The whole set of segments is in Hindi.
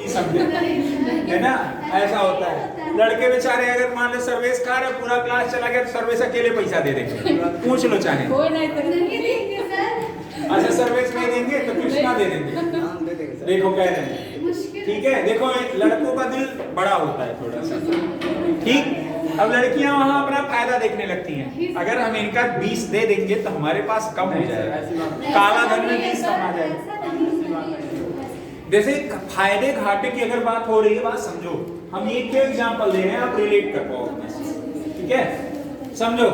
समझे, है ना? ऐसा होता है। लड़के बेचारे अगर मान लो सर्विस खा रहे, पूरा क्लास चला गया तो सर्विस अकेले पैसा दे देंगे, पूछ लो चाहे। कोई नहीं तो नहीं देंगे सर। अच्छा सर्विस नहीं देंगे तो कृष्णा दे देंगे। देखो कह रहे हैं, ठीक है। देखो लड़कों का दिल बड़ा होता है थोड़ा सा, ठीक। अब लड़कियां वहां अपना फायदा देखने लगती हैं। अगर हम इनका 20 दे देंगे तो हमारे पास कम हो जाएगा, काला धन में 20 कम आ जाएगा। जैसे फायदे घाटे की अगर बात हो रही है, बात समझो। हम ये क्यों एग्जांपल दे रहे हैं, आप रिलेट कर पाओ, ठीक है? समझो,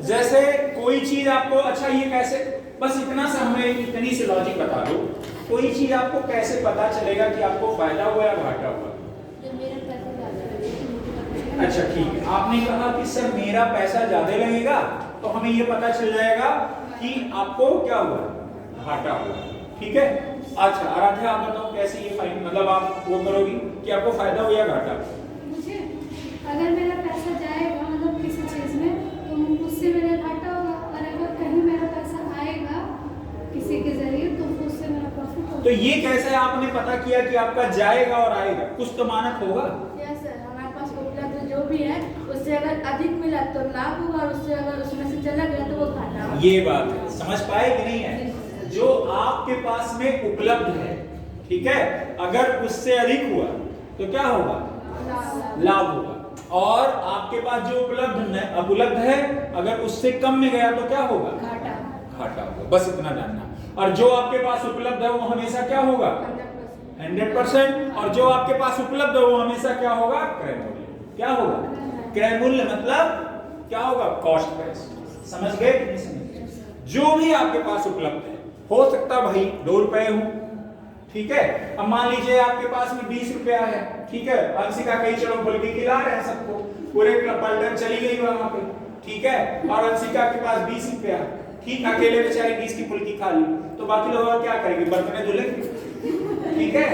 जैसे कोई चीज आपको, अच्छा ये कैसे, बस इतना सा हमें इतनी सी लॉजिक बता दो, कोई चीज आपको कैसे पता चलेगा कि आपको फायदा हुआ या घाटा हुआ? अच्छा ठीक है, आपने कहा कि सर मेरा पैसा ज्यादा लगेगा, तो हमें ये पता चल जाएगा कि आपको क्या हुआ, घाटा हुआ, ठीक है? अच्छा आराध्या आप बताओ कैसे ये फाइन, मतलब आप वो करोगी कि आपको फायदा हो या घाटा? मुझे अगर मेरा पैसा जाएगा मतलब किसी चीज में तो उससे मेरा घाटा होगा, और अगर कहीं मेरा पैसा आएगा किसी के जरिए तो उससे मेरा प्रॉफिट होगा। तो ये कैसे आपने पता किया कि आपका जाएगा और आएगा? कुछ तो मानक होगा। यस सर, हमारे पास उपलब्ध जो भी है उससे अगर अधिक मिला तो लाभ होगा, और उससे अगर उसमें से चला गया तो वो घाटा होगा। ये बात है, समझ पाए कि नहीं है? जो आपके पास में उपलब्ध है, ठीक है, अगर उससे अधिक हुआ तो क्या होगा, लाभ होगा। और आपके पास जो उपलब्ध है, अगर उससे कम में गया तो क्या होगा, घाटा होगा। बस इतना जानना। और जो आपके पास उपलब्ध है वो हमेशा क्या होगा, 100%। और जो आपके पास उपलब्ध है वो हमेशा क्या होगा, क्रय मूल्य। क्या होगा, क्रय मूल्य, मतलब क्या होगा, कॉस्ट प्राइस। समझ गए कि नहीं समझ? जो भी आपके पास उपलब्ध है, हो सकता भाई 2 रुपए हो, ठीक है। अब मान लीजिए आपके पास में 20 रुपया है, ठीक है, अंशिका कहीं चलो फुल्की खिला रहे हैं सबको, पूरे पलटन चली गई वहां पे, ठीक है, और अंशिका के पास 20 रुपया, ठीक, अकेले बेचारी 20 की फुल्की खा ली, तो बाकी लोग क्या करेंगे, बर्तन धुलेंगे, ठीक है,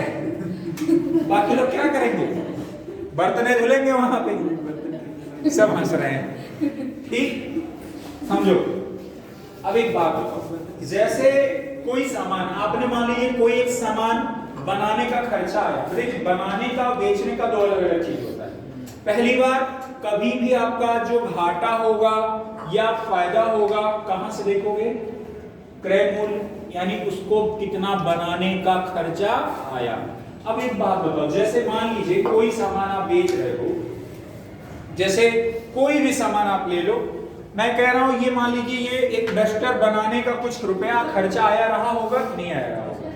बाकी लोग क्या करेंगे, बर्तन धुलेंगे वहां पे, सब हंस रहे हैं, ठीक, समझो। अब एक बात बताओ, जैसे कोई सामान आपने मान लीजिए, कोई एक सामान बनाने का खर्चा आया। देखिए बनाने का बेचने का 2 अलग अलग चीज होता है। पहली बार कभी भी आपका जो घाटा होगा या फायदा होगा कहां से देखोगे, क्रय मूल्य, यानी उसको कितना बनाने का खर्चा आया। अब एक बात बताओ, जैसे मान लीजिए कोई सामान आप बेच रहे हो, जैसे कोई भी सामान आप ले लो, मैं कह रहा हूं ये मान लीजिए ये एक डस्टर बनाने का कुछ रुपया खर्चा आया रहा होगा कि नहीं आया रहा होगा?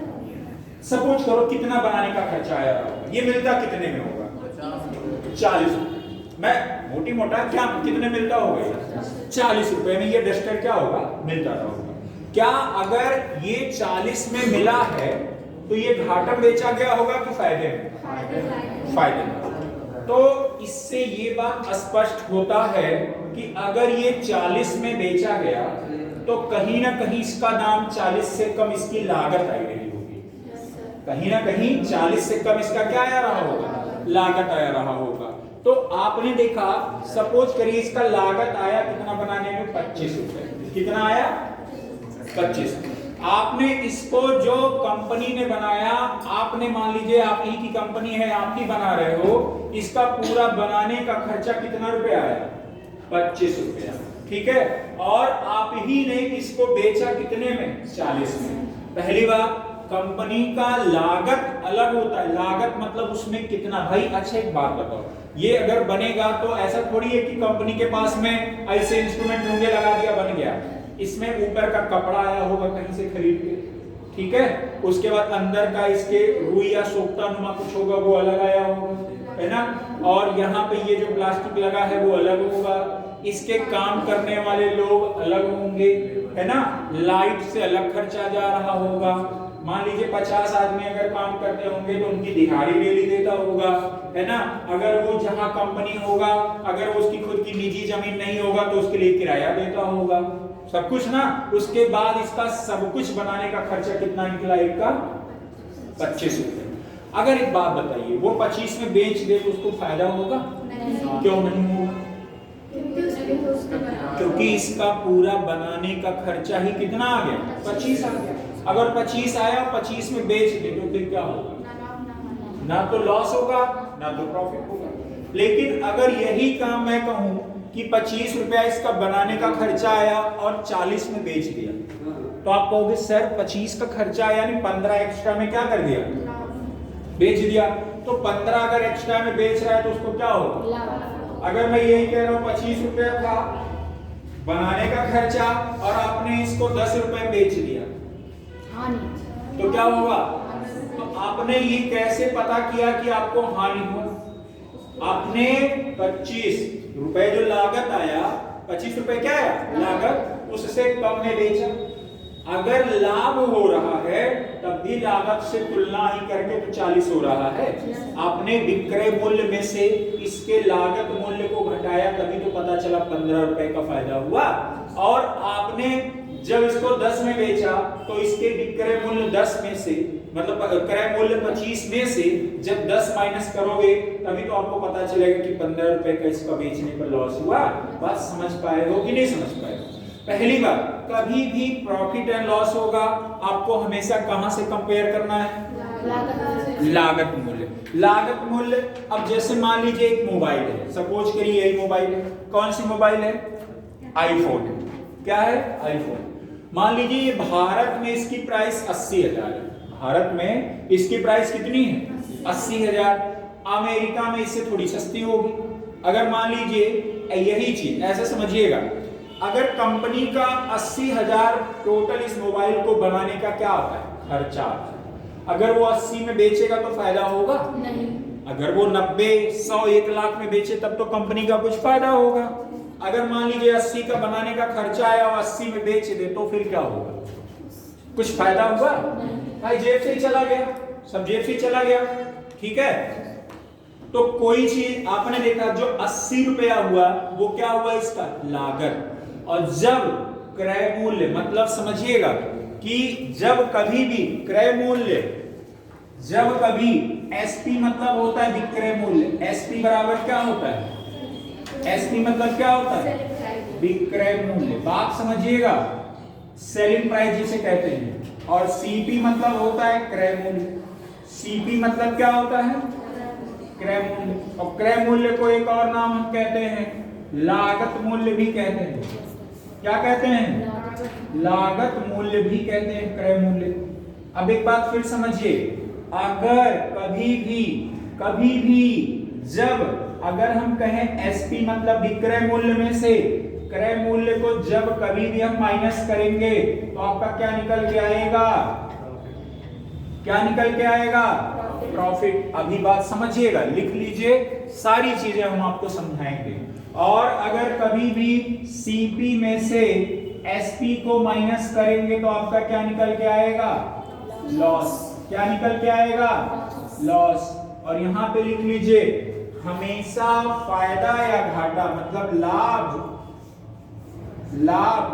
सपोज करो कितना बनाने का खर्चा आया रहा होगा, ये मिलता कितने में होगा, 40 रुपए। मैं मोटी मोटा क्या कितने मिलता होगा, 40 रुपए में ये डस्टर क्या होगा, मिलता रहा होगा। क्या अगर ये 40 में मिला है तो ये घाटा बेचा गया होगा कि फायदे में, फायदे में। तो इससे ये बात स्पष्ट होता है कि अगर ये 40 में बेचा गया तो कहीं ना कहीं इसका दाम 40 से कम इसकी लागत आई रही होगी, कहीं ना कहीं 40 से कम इसका क्या आया रहा होगा, लागत आया रहा होगा। तो आपने देखा, सपोज करिए इसका लागत आया कितना बनाने में, 25 रुपए। कितना आया, 25। आपने इसको जो कंपनी ने बनाया, आपने मान लीजिए आप ही की कंपनी है, आप ही बना रहे हो, इसका पूरा बनाने का खर्चा कितना रुपया आया, 25 रुपया, ठीक है। और आप ही ने इसको बेचा कितने में, 40 में। पहली बात, कंपनी का लागत अलग होता है, लागत मतलब उसमें कितना, भाई अच्छा एक बात बताओ, ये अगर बनेगा तो ऐसा थोड़ी है कि कंपनी के पास में ऐसे इंस्ट्रूमेंट होंगे, लगा दिया बन गया। इसमें ऊपर का कपड़ा आया होगा कहीं से खरीद के, ठीक है, उसके बाद अंदर का इसके रुई या सोख्ता नुमा कुछ होगा वो अलग आया होगा, है ना, और यहाँ पे ये जो प्लास्टिक लगा है वो अलग होगा, इसके काम करने वाले लोग अलग होंगे, है ना, लाइट से अलग खर्चा जा रहा होगा। मान लीजिए 50 आदमी अगर काम करते होंगे तो उनकी दिहाड़ी डेली देता होगा, है ना। अगर वो जहां कंपनी होगा, अगर वो उसकी खुद की निजी जमीन नहीं होगा तो उसके लिए किराया देता होगा, सब कुछ ना। उसके बाद इसका सब कुछ बनाने का खर्चा कितना निकला, एक का 25 रुपए। अगर एक बात बताइए, वो 25 में बेच दे तो उसको फायदा होगा? क्यों नहीं होगा? क्योंकि इसका पूरा बनाने का खर्चा ही कितना आ गया, 25 आ गया। अगर 25 आया, 25 में बेच दे तो फिर क्या होगा, ना तो लॉस होगा ना तो प्रॉफिट होगा। लेकिन अगर यही काम मैं कहूं कि 25 रुपया इसका बनाने का खर्चा आया और 40 में बेच दिया, तो आप कहोगे सर 25 का खर्चा आया यानी 15 एक्स्ट्रा में क्या कर दिया, बेच दिया। तो 15 अगर एक्स्ट्रा में बेच रहा है तो उसको क्या होगा। अगर मैं यही कह रहा हूं 25 रुपया था बनाने का खर्चा और आपने इसको 10 रुपए में बेच दिया, तो क्या होगा। तो आपने ये कैसे पता किया कि आपको हानि हुआ। आपने 25 रुपए जो लागत आया, 25 रुपए क्या आया लागत, उससे कम में बेचा। अगर लाभ हो रहा है तब भी लागत से तुलना ही करके तो 40 हो रहा है। आपने विक्रय मूल्य में से इसके लागत मूल्य को घटाया तभी तो पता चला 15 रुपए का फायदा हुआ। और आपने जब इसको 10 में बेचा तो इसके विक्रय मूल्य 10 में से, मतलब क्रय मूल्य 25 में से जब 10 माइनस करोगे तभी तो आपको पता चलेगा कि 15 रुपए का इसका बेचने पर लॉस हुआ। बात समझ पाए हो कि नहीं समझ पाए हो। पहली बात, कभी भी प्रॉफिट एंड लॉस होगा आपको हमेशा कहां से कंपेयर करना है, लागत मूल्य। लागत मूल्य, अब जैसे मान लीजिए एक मोबाइल है, सपोज करिए यही मोबाइल है। कौन सी मोबाइल है, आईफोन है। क्या है, आईफोन। मान लीजिए ये भारत में इसकी प्राइस 80,000 है। भारत में इसकी प्राइस कितनी है, 80,000। अमेरिका में इससे थोड़ी सस्ती होगी। अगर मान लीजिए यही चीज ऐसा समझिएगा, अगर कंपनी का 80,000 टोटल इस मोबाइल को बनाने का क्या आता है, खर्चा आता है। अगर वो 80 में बेचेगा तो फायदा होगा नहीं। अगर वो 90, 100, 1 लाख में बेचे तब तो कंपनी का कुछ फायदा होगा। अगर मान लीजिए 80 का बनाने का खर्चा आया और 80 में बेच दे तो फिर क्या होगा, कुछ फायदा हुआ भाई, जेब से ही चला गया, सब जेब से ही चला गया। ठीक है, तो कोई चीज आपने देखा जो 80 रुपया हुआ वो क्या हुआ, इसका लागत। और जब क्रय मूल्य, मतलब समझिएगा कि जब कभी भी क्रय मूल्य, जब कभी एसपी मतलब होता है विक्रय मूल्य, एसपी बराबर क्या होता है, एसपी मतलब क्या होता है, विक्रय मूल्य। बात समझिएगा, सेलिंग प्राइस जिसे कहते हैं। और सीपी मतलब होता है क्रय मूल्य। सीपी मतलब क्या होता है, क्रय मूल्य। और क्रय मूल्य को एक और नाम हम कहते हैं लागत मूल्य भी कहते हैं। क्या कहते हैं, लागत मूल्य भी कहते हैं, क्रय मूल्य। अब एक बात फिर समझिए, अगर कभी भी जब अगर हम कहें एसपी मतलब विक्रय मूल्य में से क्रय मूल्य को जब कभी भी हम माइनस करेंगे तो आपका क्या निकल के आएगा, क्या निकल के आएगा, प्रॉफिट। अभी बात समझिएगा, लिख लीजिए, सारी चीजें हम आपको समझाएंगे। और अगर कभी भी सीपी में से एसपी को माइनस करेंगे तो आपका क्या निकल के आएगा, लॉस। क्या निकल के आएगा, लॉस। और यहां पे लिख लीजिए, हमेशा फायदा या घाटा मतलब लाभ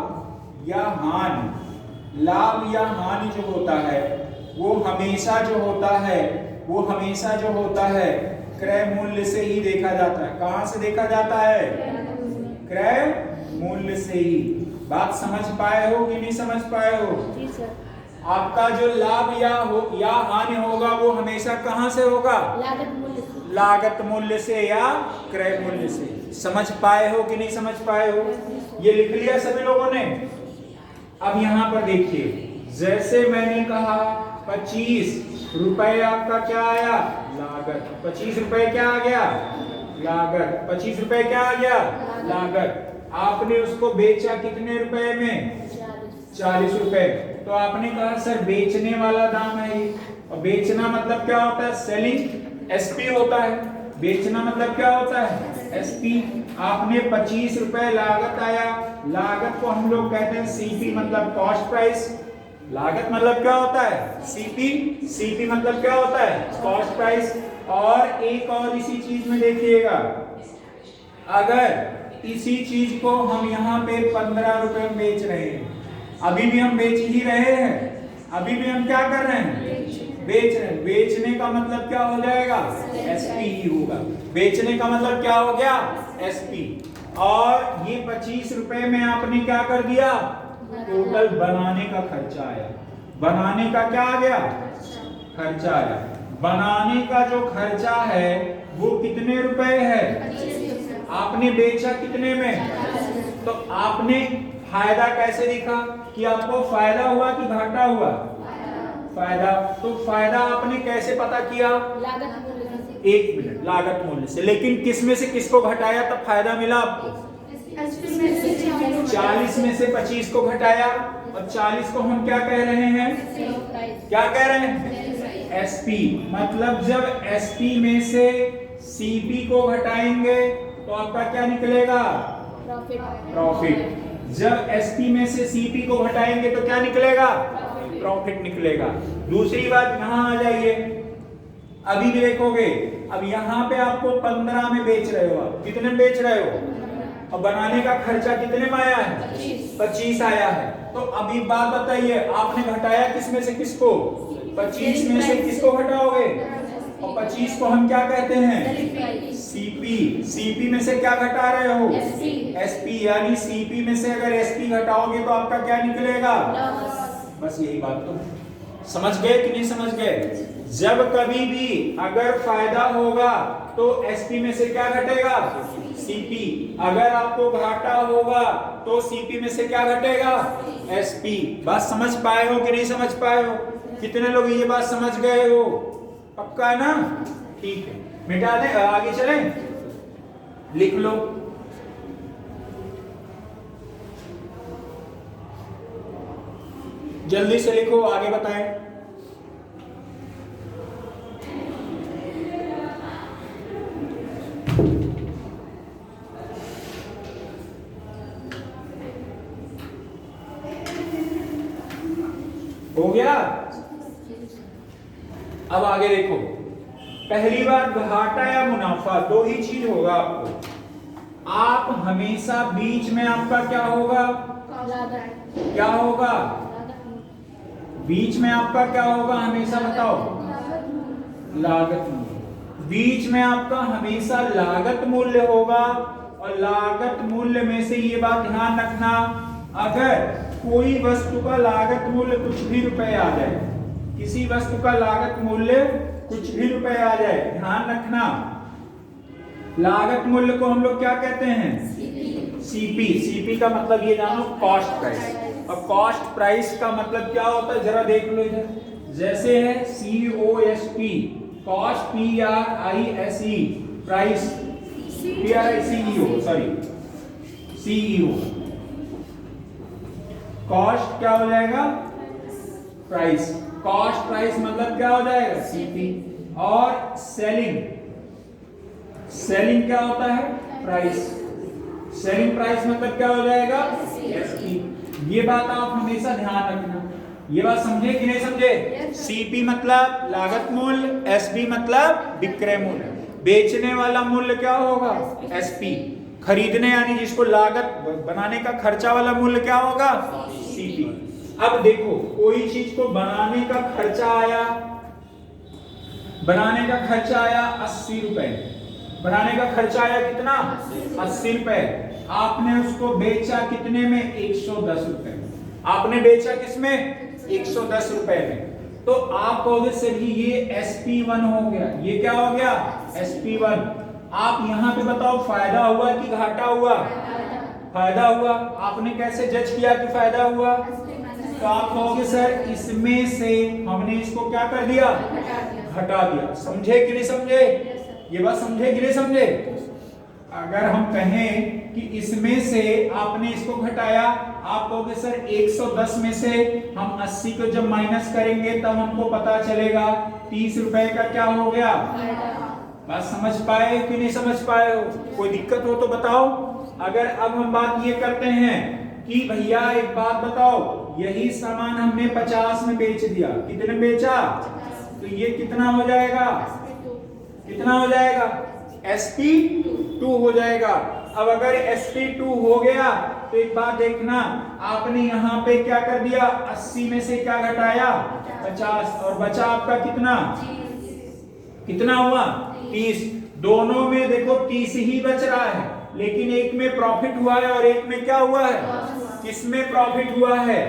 या हानि, लाभ या हानि जो होता है वो हमेशा जो होता है क्रय मूल्य से ही देखा जाता है। कहां से देखा जाता है, क्रय मूल्य से ही। बात समझ पाए हो कि नहीं समझ पाए हो। जी सर। आपका जो लाभ या हानि होगा वो हमेशा कहां से होगा, लागत मूल्य से या क्रय मूल्य से। समझ पाए हो कि नहीं समझ पाए हो, ये लिख लिया सभी लोगों ने। अब यहां पर देखिए, जैसे मैंने कहा 25 रुपए आपका क्या आया, लागत। 25 रुपए क्या आ गया, लागत। 25 रुपए क्या आ गया, लागत। आपने उसको बेचा कितने रुपए में, 40 रुपए। तो आपने कहा सर बेचने वाला दाम है ये, और बेचना मतलब क्या होता है, सेलिंग, एसपी होता है। बेचना मतलब क्या होता है, एसपी। आपने 25 रुपए लागत आया, लागत को हम लोग कहते हैं सीपी मतलब कॉस्ट प्राइस। लागत मतलब क्या होता है, सीपी। सीपी मतलब क्या होता है, कॉस्ट प्राइस। और एक और इसी चीज में देखिएगा, अगर इसी चीज को हम यहाँ पे 15 रुपए में बेच रहे हैं, अभी भी हम बेच ही रहे हैं, अभी भी हम क्या कर रहे हैं, बेच रहे हैं। बेचने का मतलब क्या हो जाएगा, एसपी ही होगा। बेचने का मतलब क्या हो गया, एसपी। और ये 25 रुपए में आपने क्या कर दिया, टोटल बनाने का खर्चा आया। बनाने का क्या आ गया, खर्चा आया। बनाने का जो खर्चा है वो कितने रुपए है, आपने बेचा कितने में, तो आपने फायदा कैसे दिखा कि आपको फायदा हुआ कि घाटा हुआ, फायदा। तो फायदा आपने कैसे पता किया, लागत मूल्य से। एक मिनट, लागत मूल्य से। लेकिन किस में से किसको घटाया तब फायदा मिला आपको, 40 में से 25 को घटाया, और 40 को हम क्या कह रहे हैं, क्या कह रहे हैं, एसपी। मतलब जब एसपी में से सीपी को घटाएंगे तो आपका क्या निकलेगा, प्रॉफिट। जब एसपी में से सीपी को घटाएंगे तो क्या निकलेगा, प्रॉफिट निकलेगा। दूसरी बात, यहां आ जाइए, अभी भी देखोगे, अब यहां पे आपको 15 में बेच रहे हो, आप कितने में बेच रहे हो, और बनाने का खर्चा कितने में आया है, 25 आया है। तो अभी बात बताइए, आपने घटाया किस में से किसको, 25 में से किसको घटाओगे, और 25 को हम क्या कहते हैं, सीपी। सीपी में से क्या घटा रहे हो, एसपी। यानी सीपी में से अगर एसपी घटाओगे तो आपका क्या निकलेगा, बस यही बात। तो समझ गए कि नहीं समझ गए। जब कभी भी अगर फायदा होगा तो एसपी में से क्या घटेगा, सीपी। अगर आपको घाटा होगा तो सीपी में से क्या घटेगा, एसपी। बात समझ पाए हो कि नहीं समझ पाए हो, कितने लोग ये बात समझ गए हो, पक्का है ना, ठीक है। मिटा दे, आगे चलें, लिख लो। जल्दी से लिखो, आगे बताएं। हो गया। अब आगे देखो, पहली बात, घाटा या मुनाफा, दो ही चीज होगा आपको। आप हमेशा बीच में आपका क्या होगा, क्या होगा, बीच में आपका क्या होगा, हमेशा बताओ, लागत मूल्य। बीच में आपका हमेशा लागत मूल्य होगा। और लागत मूल्य में से ये बात ध्यान रखना, अगर कोई वस्तु का लागत मूल्य कुछ भी रुपए आ जाए, किसी वस्तु का लागत मूल्य कुछ भी रुपए आ जाए, ध्यान रखना, लागत मूल्य को हम लोग क्या कहते हैं, सीपी। सीपी का मतलब ये जानो, कॉस्ट प्राइस। और कॉस्ट प्राइस का मतलब क्या होता है, जरा देख लो इधर, जैसे है COST, cost, PRISE, price, PRICEO, sorry, CEO। Cost क्या हो जाएगा, प्राइस। कॉस्ट प्राइस मतलब क्या हो जाएगा, सीपी। और सेलिंग, सेलिंग क्या होता है, प्राइस। सेलिंग प्राइस मतलब क्या हो जाएगा, एसपी। ये बात आप हमेशा ध्यान रखना। ये बात समझे कि नहीं समझे। सीपी मतलब लागत मूल्य, एसपी मतलब विक्रय मूल्य। बेचने वाला मूल्य क्या होगा, एसपी। खरीदने यानी जिसको लागत बनाने का खर्चा वाला मूल्य क्या होगा, सीपी। अब देखो, कोई चीज को बनाने का खर्चा आया, बनाने का खर्चा आया 80 रुपए, बनाने का खर्चा आया कितना, 80 रुपए। आपने उसको बेचा कितने में, 110 रुपए। आपने बेचा किसमें, 110 रुपए में। तो आप कहोगे सर ये SP1 हो गया, ये क्या हो गया, SP1। आप यहां पे बताओ फायदा हुआ कि घाटा हुआ, फायदा हुआ। आपने कैसे जज किया कि फायदा हुआ, तो आप कहोगे सर इसमें से हमने इसको क्या कर दिया, घटा दिया। समझे कि नहीं समझे, ये बात समझे कि नहीं समझे। अगर हम कहें कि इसमें से आपने इसको घटाया, आप कहोगे सर 110 में से हम 80 को जब माइनस करेंगे तब हमको पता चलेगा 30 रुपए का क्या हो गया। बात समझ पाए कि नहीं समझ पाए हो, कोई दिक्कत हो तो बताओ। अगर अब हम बात ये करते हैं कि भैया एक बात बताओ, यही सामान हमने 50 में बेच दिया, कितने में बेचा, तो ये कितना हो जाएगा, कितना हो जाएगा, SP2 हो जाएगा। अब अगर SP2 हो गया तो एक बात देखना, आपने यहाँ पे क्या कर दिया, 80 में से क्या घटाया, 50, और बचा आपका कितना, कितना हुआ, 30। दोनों में देखो 30 ही बच रहा है, लेकिन एक में प्रॉफिट हुआ है और एक में क्या हुआ है, किसमें प्रॉफिट हुआ है,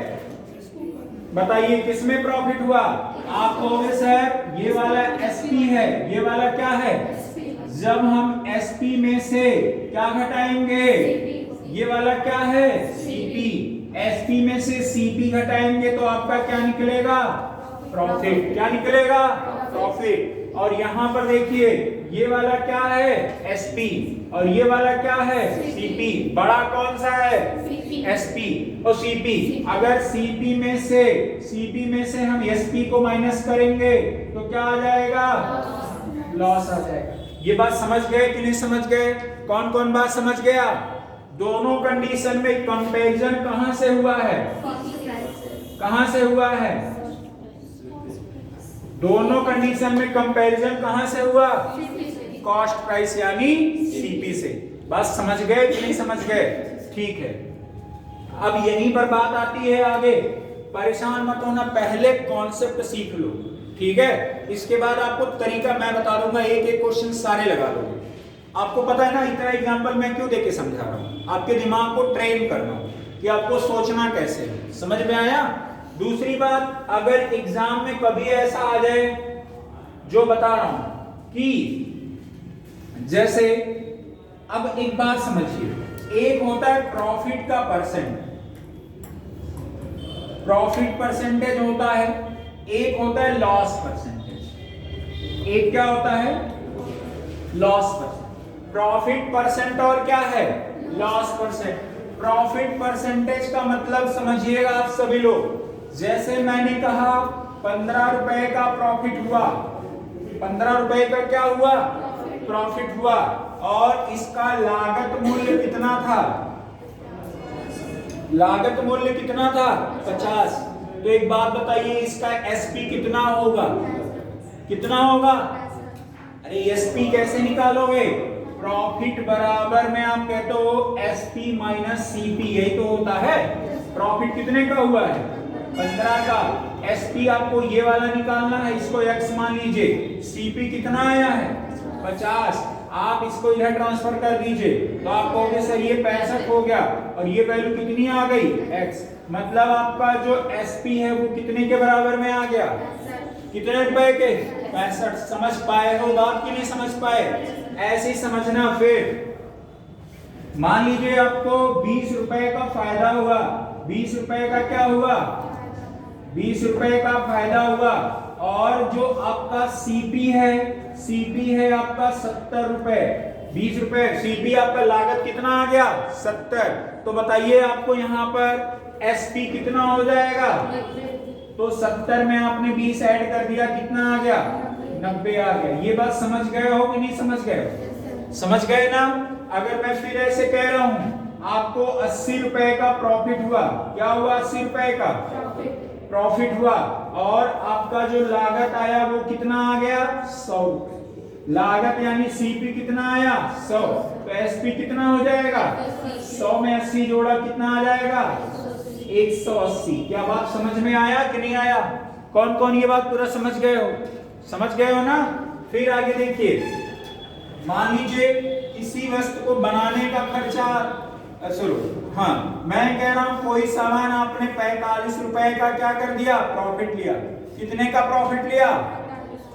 बताइए किसमें प्रॉफिट हुआ, आप कहोगे सर ये वाला एसपी है, ये वाला क्या है? जब हम एसपी में से क्या घटाएंगे? ये वाला क्या है? सीपी। एसपी में से सीपी घटाएंगे तो आपका क्या निकलेगा? प्रॉफिट। क्या निकलेगा? प्रॉफिट। और यहां पर देखिए ये वाला क्या है? एसपी और ये वाला क्या है? सीपी। बड़ा कौन सा है? एसपी और सीपी। अगर सीपी में से हम एसपी को माइनस करेंगे तो क्या आ जाएगा? लॉस आ जाएगा। ये बात समझ गए कि नहीं समझ गए? कौन कौन बात समझ गया? दोनों कंडीशन में कंपैरिजन कहां से हुआ है? कहां से हुआ है? दोनों कंडीशन में कंपैरिजन कहां से हुआ? कॉस्ट प्राइस यानी सीपी से। बात समझ गए कि नहीं समझ गए? ठीक है। अब यहीं पर बात आती है आगे। परेशान मत होना, पहले कॉन्सेप्ट सीख लो, ठीक है? इसके बाद आपको तरीका मैं बता दूंगा, एक एक क्वेश्चन सारे लगा लोगे। आपको पता है ना इतना एग्जांपल मैं क्यों देके समझा रहा हूं? आपके दिमाग को ट्रेन करना हो कि आपको सोचना कैसे है। समझ में आया? दूसरी बात, अगर एग्जाम में कभी ऐसा आ जाए जो बता रहा हूं कि जैसे अब एक बात समझिए, एक होता है प्रॉफिट का परसेंट, प्रॉफिट परसेंटेज होता है, एक होता है लॉस परसेंटेज। एक क्या होता है? Loss percent. प्रॉफिट परसेंट और क्या है? Loss percent. प्रॉफिट परसेंटेज का मतलब समझिएगा आप सभी लोग, जैसे मैंने कहा 15 रुपए का प्रॉफिट हुआ, 15 रुपए का क्या हुआ? प्रॉफिट हुआ, और इसका लागत मूल्य कितना था? लागत मूल्य कितना था? 50। तो एक बात बताइए, इसका एसपी कितना होगा? कितना होगा? अरे एसपी कैसे निकालोगे? प्रॉफिट बराबर में आप कहते हो एसपी माइनस सीपी, यही तो होता है। प्रॉफिट कितने का हुआ है? 15 का। एसपी आपको ये वाला निकालना है, इसको एक्स मान लीजिए। सीपी कितना आया है? 50। आप इसको इधर ट्रांसफर कर दीजिए तो आप कहोगे सर ये 65 हो गया, और ये वैल्यू कितनी आ गई? एक्स। मतलब आपका जो एसपी है वो कितने के बराबर में आ गया? कितने रुपए के? 65। समझ पाए हो बात कि नहीं समझ पाए? ऐसे ही समझना। फिर मान लीजिए आपको 20 रुपए का फायदा हुआ। 20 रुपए का क्या हुआ? 20 रुपए का फायदा हुआ, और जो आपका सीपी है आपका 70 रुपए। 20 रुपए सीपी, आपका लागत कितना आ गया? 70। तो बताइए आपको यहाँ पर एसपी कितना हो जाएगा? तो 70 में आपने 20 ऐड कर दिया, कितना आ गया? 90 आ गया। ये बात समझ गए हो कि नहीं समझ गए? समझ गए ना? अगर मैं फिर ऐसे कह रहा हूं, आपको 80 रुपए का प्रॉफिट हुआ। क्या हुआ? 80 रुपए का प्रॉफिट हुआ, और आपका जो लागत आया वो कितना आ गया? 100 रुपए। लागत यानी सीपी कितना आया? 100। तो एसपी कितना हो जाएगा? 100 में 80 जोड़ा कितना आ जाएगा? 180। क्या बात समझ में आया कि नहीं आया? कौन कौन ये बात पूरा समझ गए हो? समझ गए हो ना? फिर आगे देखिए, मान लीजिए किसी वस्तु को बनाने का खर्चा, चलो हाँ मैं कह रहा हूं कोई सामान आपने 45 रुपए का क्या कर दिया? प्रॉफिट लिया। कितने का प्रॉफिट लिया?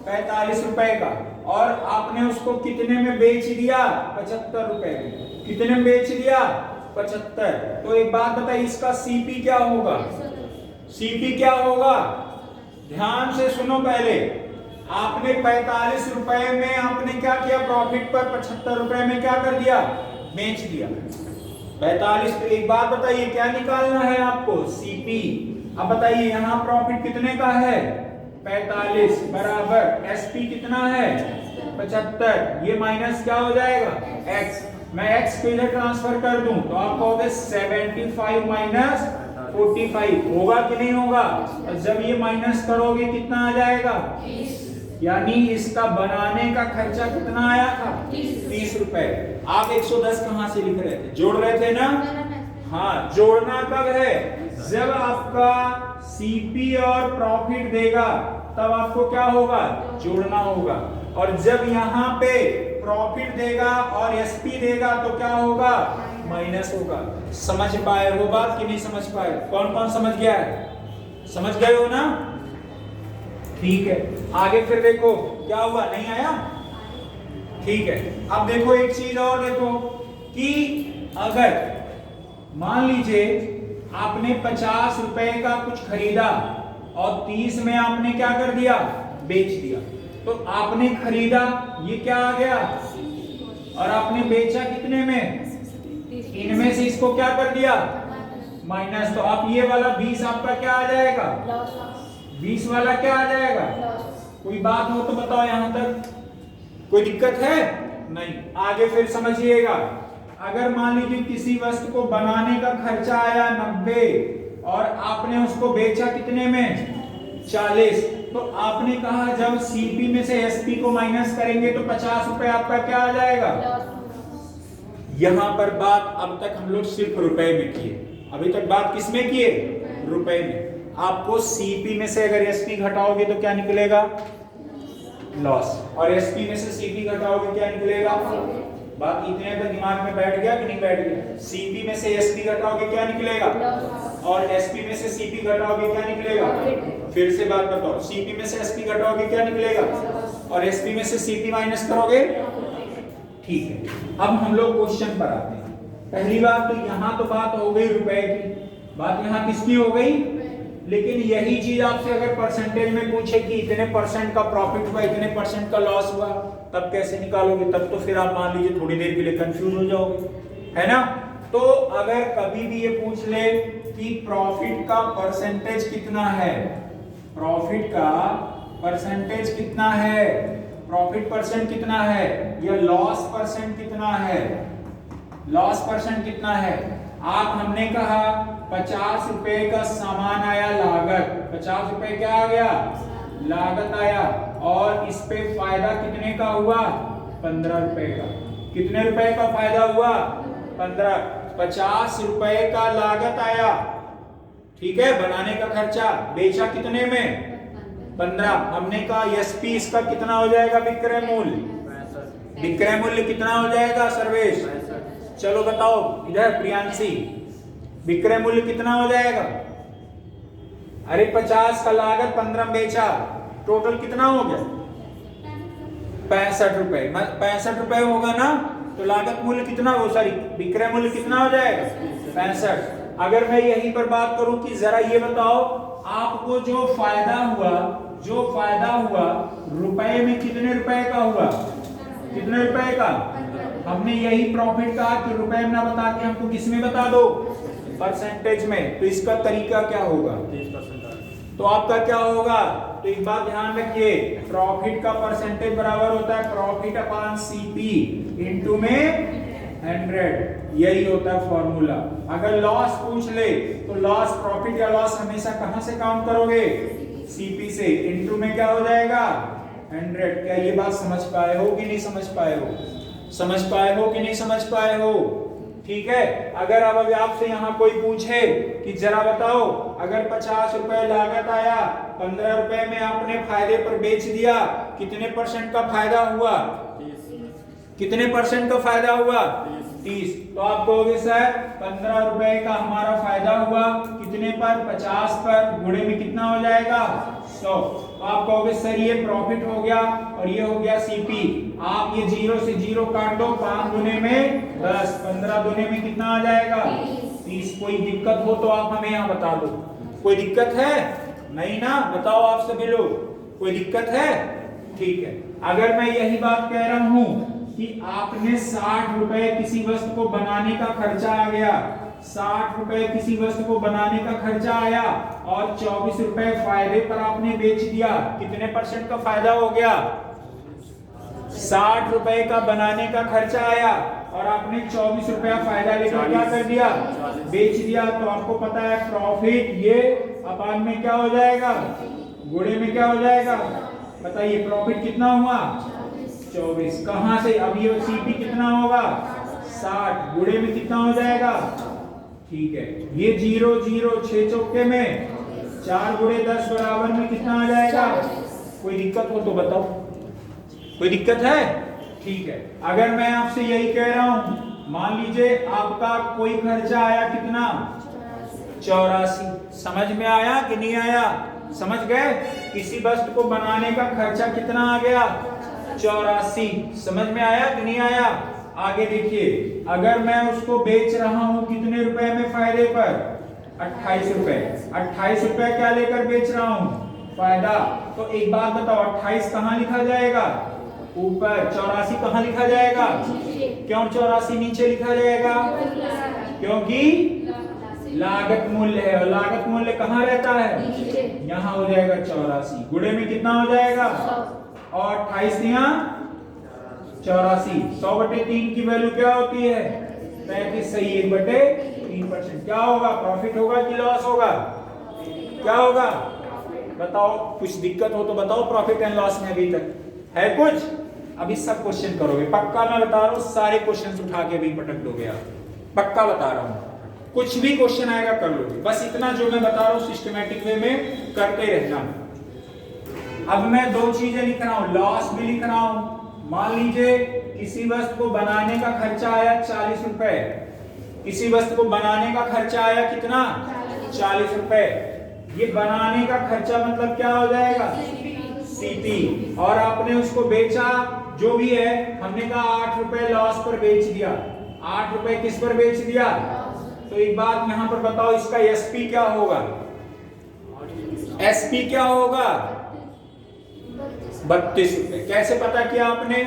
45 रुपए का। और आपने उसको कितने में बेच दिया? 75 रुपए में। कितने में बेच दिया? 75। तो एक बात बताइए, इसका सीपी क्या होगा? सीपी क्या होगा? ध्यान से सुनो, पहले आपने 45 रुपए में आपने क्या किया? प्रॉफिट पर 75 रुपए में क्या कर दिया? बेच दिया। 45। तो एक बात बताइए, क्या निकालना है आपको? सीपी। अब बताइए यहाँ प्रॉफिट कितने का है? 45 बराबर एसपी कितना है? 75। ये माइनस क्या हो जाएगा? एक्स। मैं एक्स को इधर ट्रांसफर कर दूं तो आप कहोगे 75 माइनस 45 होगा कि नहीं होगा? और जब ये माइनस करोगे कितना आ जाएगा? यानी इसका बनाने का खर्चा कितना आया था? 30 रुपए। आप 110 कहां से लिख रहे थे? जोड़ रहे थे ना? हाँ, जोड़ना कब है? जब आपका सीपी और प्रॉफिट देगा तब आपको क्या होगा? जोड़ना होगा। और जब यहाँ पे प्रॉफिट देगा और एसपी देगा तो क्या होगा? माइनस होगा। समझ पाए वो बात कि नहीं समझ पाए? कौन कौन समझ गया है? समझ गए हो ना? ठीक है, आगे फिर देखो क्या हुआ, नहीं आया। ठीक है, अब देखो एक चीज और देखो कि अगर मान लीजिए आपने 50 रुपए का कुछ खरीदा और 30 में आपने क्या कर दिया, बेच दिया, तो आपने खरीदा ये क्या आ गया और आपने बेचा कितने में, इनमें से इसको क्या कर दिया, माइनस। तो आप ये वाला 20 आपका क्या आ जाएगा, 20 वाला क्या आ जाएगा। कोई बात हो तो बताओ, यहां तक कोई दिक्कत है नहीं। आगे फिर समझिएगा, अगर मान लीजिए किसी वस्तु को बनाने का खर्चा आया 90 और आपने उसको बेचा कितने में, 40, तो आपने कहा जब सीपी में से एसपी को माइनस करेंगे तो 50 रुपए आपका क्या आ जाएगा। यहां पर बात अब तक हम लोग सिर्फ रुपए में किए, अभी तक बात किस में किए, रुपए में। आपको सीपी में से अगर एसपी घटाओगे तो क्या निकलेगा, लॉस, और एसपी में से सीपी घटाओगे क्या निकलेगा। बात इतने तक दिमाग में बैठ गया कि नहीं बैठ गया। सीपी में से एसपी घटाओगे क्या निकलेगा, और एसपी में से सीपी घटाओगे क्या निकलेगा। फिर से बात बताओ, सीपी में से एसपी घटाओगे क्या निकलेगा, और एसपी में से सीपी माइनस करोगे। ठीक है, अब हम लोग क्वेश्चन पर आते हैं। पहली बात तो यहाँ तो बात हो गई रुपए की, बात यहाँ किसकी हो गई। लेकिन यही चीज आपसे अगर परसेंटेज में पूछे कि इतने परसेंट का प्रॉफिट हुआ, इतने परसेंट का लॉस हुआ, तब कैसे निकालोगे। तब तो फिर आप मान लीजिए थोड़ी देर के लिए कंफ्यूज हो जाओगे, है ना। तो अगर कभी भी ये पूछ ले कि प्रॉफिट का परसेंटेज कितना है, प्रॉफिट का परसेंटेज कितना है, प्रॉफिट परसेंट कितना है, या लॉस परसेंट कितना है, लॉस परसेंट कितना है। आप हमने कहा 50 रुपए का सामान आया लागत, 50 रुपए क्या आ गया, लागत आया, और इस पे फायदा कितने का हुआ, 15 रुपए का। कितने रुपए का फायदा हुआ, 15। 50 रुपए का लागत आया, ठीक है, बनाने का खर्चा, बेचा कितने में, 15। हमने कहा एसपी इसका कितना हो जाएगा, विक्रय मूल्य, विक्रय मूल्य कितना हो जाएगा सर्वेश। चलो बताओ इधर प्रियांशी, विक्रय मूल्य कितना हो जाएगा। अरे 50 का लागत, 15 बेचा, टोटल कितना हो गया, 65 रुपए। 65 रुपए होगा ना, तो लागत मूल्य कितना हो, सॉरी विक्रय मूल्य कितना हो जाएगा, 65। अगर मैं यहीं पर बात करूं कि जरा ये बताओ आपको जो फायदा हुआ, जो फायदा हुआ रुपए में कितने रुपए का हुआ, कितने रुपए का। हमने यही प्रॉफिट कहा कि रुपए में ना बता के हमको किस में बता दो, परसेंटेज में। तो इसका तरीका क्या होगा, 30%। तो आपका क्या होगा, तो एक बात ध्यान रखिए, प्रॉफिट का परसेंटेज बराबर होता है प्रॉफिट अपॉन सीपी इनटू में 100, यही होता है फॉर्मूला। अगर लॉस पूछ ले तो लॉस, प्रॉफिट या लॉस हमेशा कहां से काउंट करोगे, सीपी से, इनटू में क्या हो जाएगा 100। क्या ये बात समझ पाए हो कि नहीं समझ पाए हो, समझ पाए हो कि नहीं समझ पाए हो। ठीक है, अगर अब अभी आपसे यहाँ कोई पूछे कि जरा बताओ अगर 50 रुपए लागत आया, 15 रुपए में आपने फायदे पर बेच दिया, कितने परसेंट का फायदा हुआ, 30। कितने परसेंट का फायदा हुआ, 30। तो आप कहोगे सर 15 रुपए का हमारा फायदा हुआ, कितने पर, 50 पर, गुणे में कितना हो जाएगा, 100। तो आप कहोगे सर ये प्रॉफिट हो गया और ये हो गया सीपी। आप ये 0 से 0 काट दो, 5 दुने में 10, 15 दुने में कितना आ जाएगा, 30। कोई दिक्कत हो तो आप हमें यहाँ बता दो। कोई दिक्कत है नहीं ना, बताओ आप सभी लोग, कोई दिक्कत है। ठीक है, अगर मैं यही बात कह रहा हूं कि आपने 60 रुपए किसी वस्तु को बनाने का खर्चा आ गया, 60 रुपए किसी वस्तु को बनाने का खर्चा आया और 24 रुपए फायदे पर आपने बेच दिया, कितने परसेंट का फायदा हो गया, 60 रुपए का बनाने का खर्चा आया और आपने 24 रुपया फायदा लेकर क्या कर दिया, बेच दिया। तो आपको पता है प्रॉफिट ये अपान में क्या हो जाएगा, गुणे में क्या हो जाएगा, बताइए प्रॉफिट कितना हुआ, 24। कहां से, अब ये सीपी कितना होगा, 60, गुणे में कितना हो जाएगा, ठीक है, ये 0 0 6 चौके में 4 गुणे 10 बराबर में कितना आ जाएगा। कोई दिक्कत हो तो बताओ, कोई दिक्कत है। ठीक है, अगर मैं आपसे यही कह रहा हूं, मान लीजिए आपका कोई खर्चा आया कितना, 84। समझ में आया कि नहीं आया, समझ गए? किसी वस्तु को बनाने का खर्चा कितना आ गया? 84। समझ में आया कि नहीं आया? आगे देखिए, अगर मैं उसको बेच रहा हूं कितने रुपए में फायदे पर? 28 रुपए। 28 रुपए क्या लेकर बेच रहा हूं? फायदा। तो एक बात बताओ, 28 कहां लिखा जाएगा? ऊपर। 84 कहां लिखा जाएगा? क्यों 84 नीचे लिखा जाएगा? क्योंकि लागत मूल्य है, और लागत मूल्य कहां रहता है? यहाँ हो जाएगा 84। गुणे में कितना हो जाएगा? और 28 यहाँ 84। 100/3 की वैल्यू क्या होती है? 35। सही। 1/3%। क्या होगा? प्रॉफिट होगा कि लॉस होगा? क्या होगा? बताओ, कुछ दिक्कत हो तो बताओ। प्रॉफिट एंड लॉस में अभी तक है कुछ? अभी सब क्वेश्चन करोगे पक्का, मैं बता रहा हूं। सारे क्वेश्चन उठा के भी पटक दोगे आप, पक्का बता रहा हूं। कुछ भी क्वेश्चन आएगा कर लोगे। बस इतना जो मैं बता रहा हूं सिस्टमैटिक वे में करते रहना। अब मैं दो चीजें लिख रहा हूं, लॉस भी लिख रहा हूं। मान लीजिए किसी वस्तु को बनाने का खर्चा आया 40 रुपए। किसी वस्तु को बनाने का खर्चा आया कितना? 40 रुपए। ये बनाने का खर्चा मतलब क्या हो जाएगा? सीपी। और आपने उसको बेचा जो भी है, हमने कहा 8 रुपए लॉस पर बेच दिया। 8 रुपए किस पर बेच दिया? तो एक बात यहां पर बताओ, इसका एसपी क्या होगा? एसपी क्या होगा? 32 रुपए। कैसे पता किया आपने?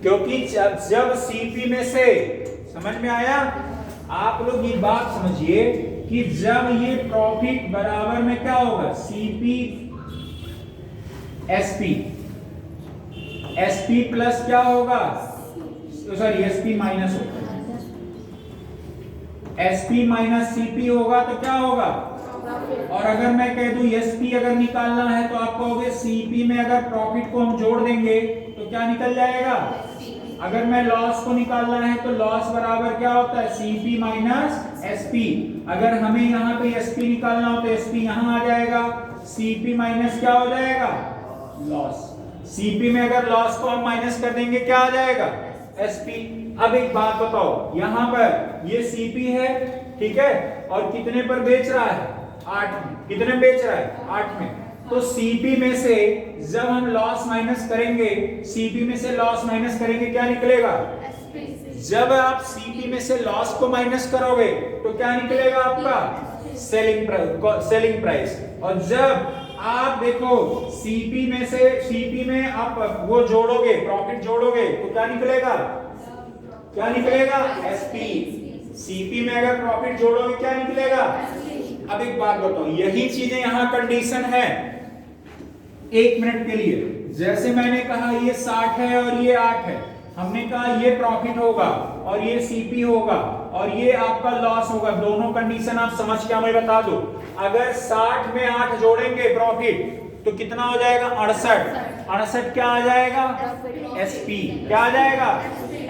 क्योंकि जब सीपी में से, समझ में आया? आप लोग ये बात समझिए कि जब ये प्रॉफिट बराबर में क्या होगा? CP SP. एसपी प्लस क्या होगा? सॉरी, एसपी माइनस होगा। एसपी माइनस सीपी होगा तो क्या होगा? और अगर मैं कह दूं एसपी अगर निकालना है तो आप कहोगे सीपी में अगर प्रॉफिट को हम जोड़ देंगे तो क्या निकल जाएगा? अगर मैं लॉस को निकालना है तो लॉस बराबर क्या होता है? CP minus SP. अगर हमें यहाँ पे एसपी निकालना हो तो एसपी यहाँ आ जाएगा, सीपी माइनस क्या हो जाएगा? लॉस। सीपी में अगर लॉस को हम माइनस कर देंगे क्या आ जाएगा? एसपी। अब एक बात बताओ, यहाँ पर ये सीपी है, ठीक है, और कितने पर बेच रहा है? 8 में। कितने में बेच रहा है? 8 में। तो सीपी में से जब हम लॉस माइनस करेंगे, सीपी में से लॉस माइनस करेंगे क्या निकलेगा? जब आप सीपी में से लॉस को माइनस करोगे तो क्या निकलेगा आपका? Selling price. और जब आप देखो सीपी में से, सीपी में आप वो जोड़ोगे, प्रॉफिट जोड़ोगे तो क्या निकलेगा? क्या निकलेगा? एसपी। सीपी में अगर प्रॉफिट जोड़ोगे क्या निकलेगा? अब एक बात बताओ, यही चीजें यहां कंडीशन है। 1 मिनट के लिए, जैसे मैंने कहा ये 60 है और ये 8 है, हमने कहा ये प्रॉफिट होगा और ये सीपी होगा और ये आपका लॉस होगा। दोनों कंडीशन आप समझ के हमें बता दो। अगर 60 में 8 जोड़ेंगे प्रॉफिट तो कितना हो जाएगा? 68। 68 क्या आ जाएगा? एसपी। क्या आ जाएगा?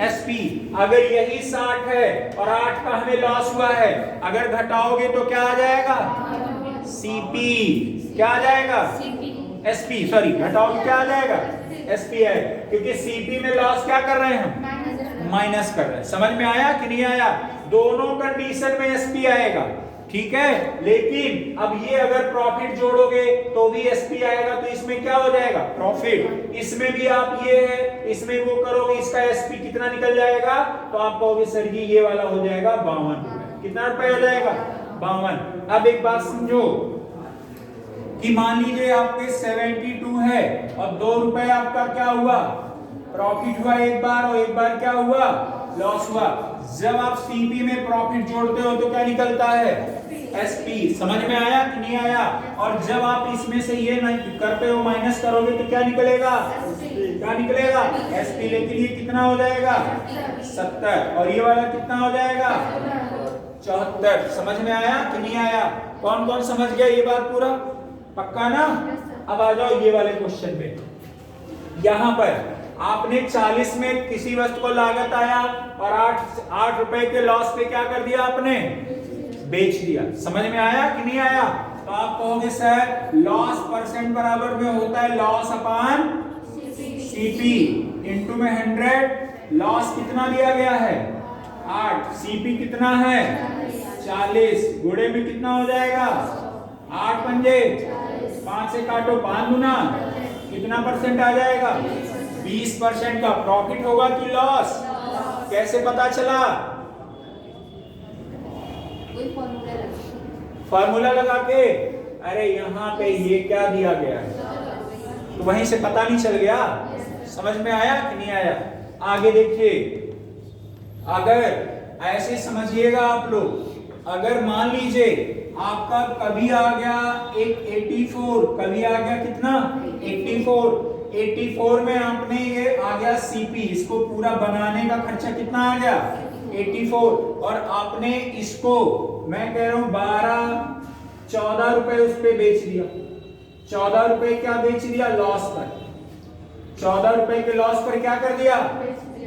एसपी। अगर यही 60 है और 8 का हमें लॉस हुआ है, अगर घटाओगे तो क्या आ जाएगा? सीपी। क्या आ जाएगा? एसपी। सॉरी, घटाओगे क्या आ जाएगा? एसपी है, क्योंकि सीपी में लॉस क्या कर रहे हैं हम? माइनस कर रहे हैं। समझ में आया कि नहीं आया? दोनों कंडीशन में एसपी आएगा, ठीक है। लेकिन अब ये अगर प्रॉफिट जोड़ोगे तो भी एसपी आएगा, तो इसमें क्या हो जाएगा? प्रॉफिट। इसमें भी आप ये है, इसमें वो करोगे, इसका एसपी कितना निकल जाएगा? तो आप कहोगे सर जी ये वाला हो जाएगा 52 रुपए। कितना रुपए हो जाएगा? 52। अब एक बात समझो कि मान लीजिए आपके 72 है और 2 रुपए आपका क्या हुआ? प्रॉफिट हुआ एक बार, और एक बार क्या हुआ? लॉस हुआ। जब आप सीपी में प्रॉफिट जोड़ते हो तो क्या निकलता है? एसपी। समझ में आया कि नहीं आया? और जब आप इसमें से ये करते हो, माइनस करोगे तो क्या निकलेगा? क्या निकलेगा? एसपी। लेकिन ये कितना हो जाएगा? 70। और ये वाला कितना हो जाएगा? 74। समझ में आया कि नहीं आया? कौन कौन समझ गया ये बात पूरा? पक्का ना? अब आ जाओ ये वाले क्वेश्चन पे। यहां पर आपने 40 में किसी वस्तु को लागत आया और 8 रुपए के लॉस पे क्या कर दिया आपने? बेच दिया। समझ में आया कि नहीं आया? तो आप कहोगे सर लॉस परसेंट बराबर में होता है लॉस अपॉन सीपी इंटू में 100। लॉस कितना दिया गया है? 8। सीपी कितना है? 40। गुणे में कितना हो जाएगा? 8 पंजे 5 से काटो 5 गुना कितना परसेंट आ जाएगा? 20% का प्रॉफिट होगा कि लॉस? कैसे पता चला? फॉर्मूला लगा के। अरे यहाँ पे ये क्या दिया गया है तो वहीं से पता नहीं चल गया? समझ में आया कि नहीं आया? आगे देखिए, अगर ऐसे समझिएगा आप लोग, अगर मान लीजिए आपका कभी आ गया एक 84, कभी आ गया कितना 84 में आपने ये आ गया सीपी, इसको पूरा बनाने का खर्चा कितना आ गया 84, और आपने इसको मैं कह रहा हूं 14 रुपए उस पे बेच दिया। 14 रुपए क्या बेच दिया? लॉस पर। 14 रुपए के लॉस पर क्या कर दिया?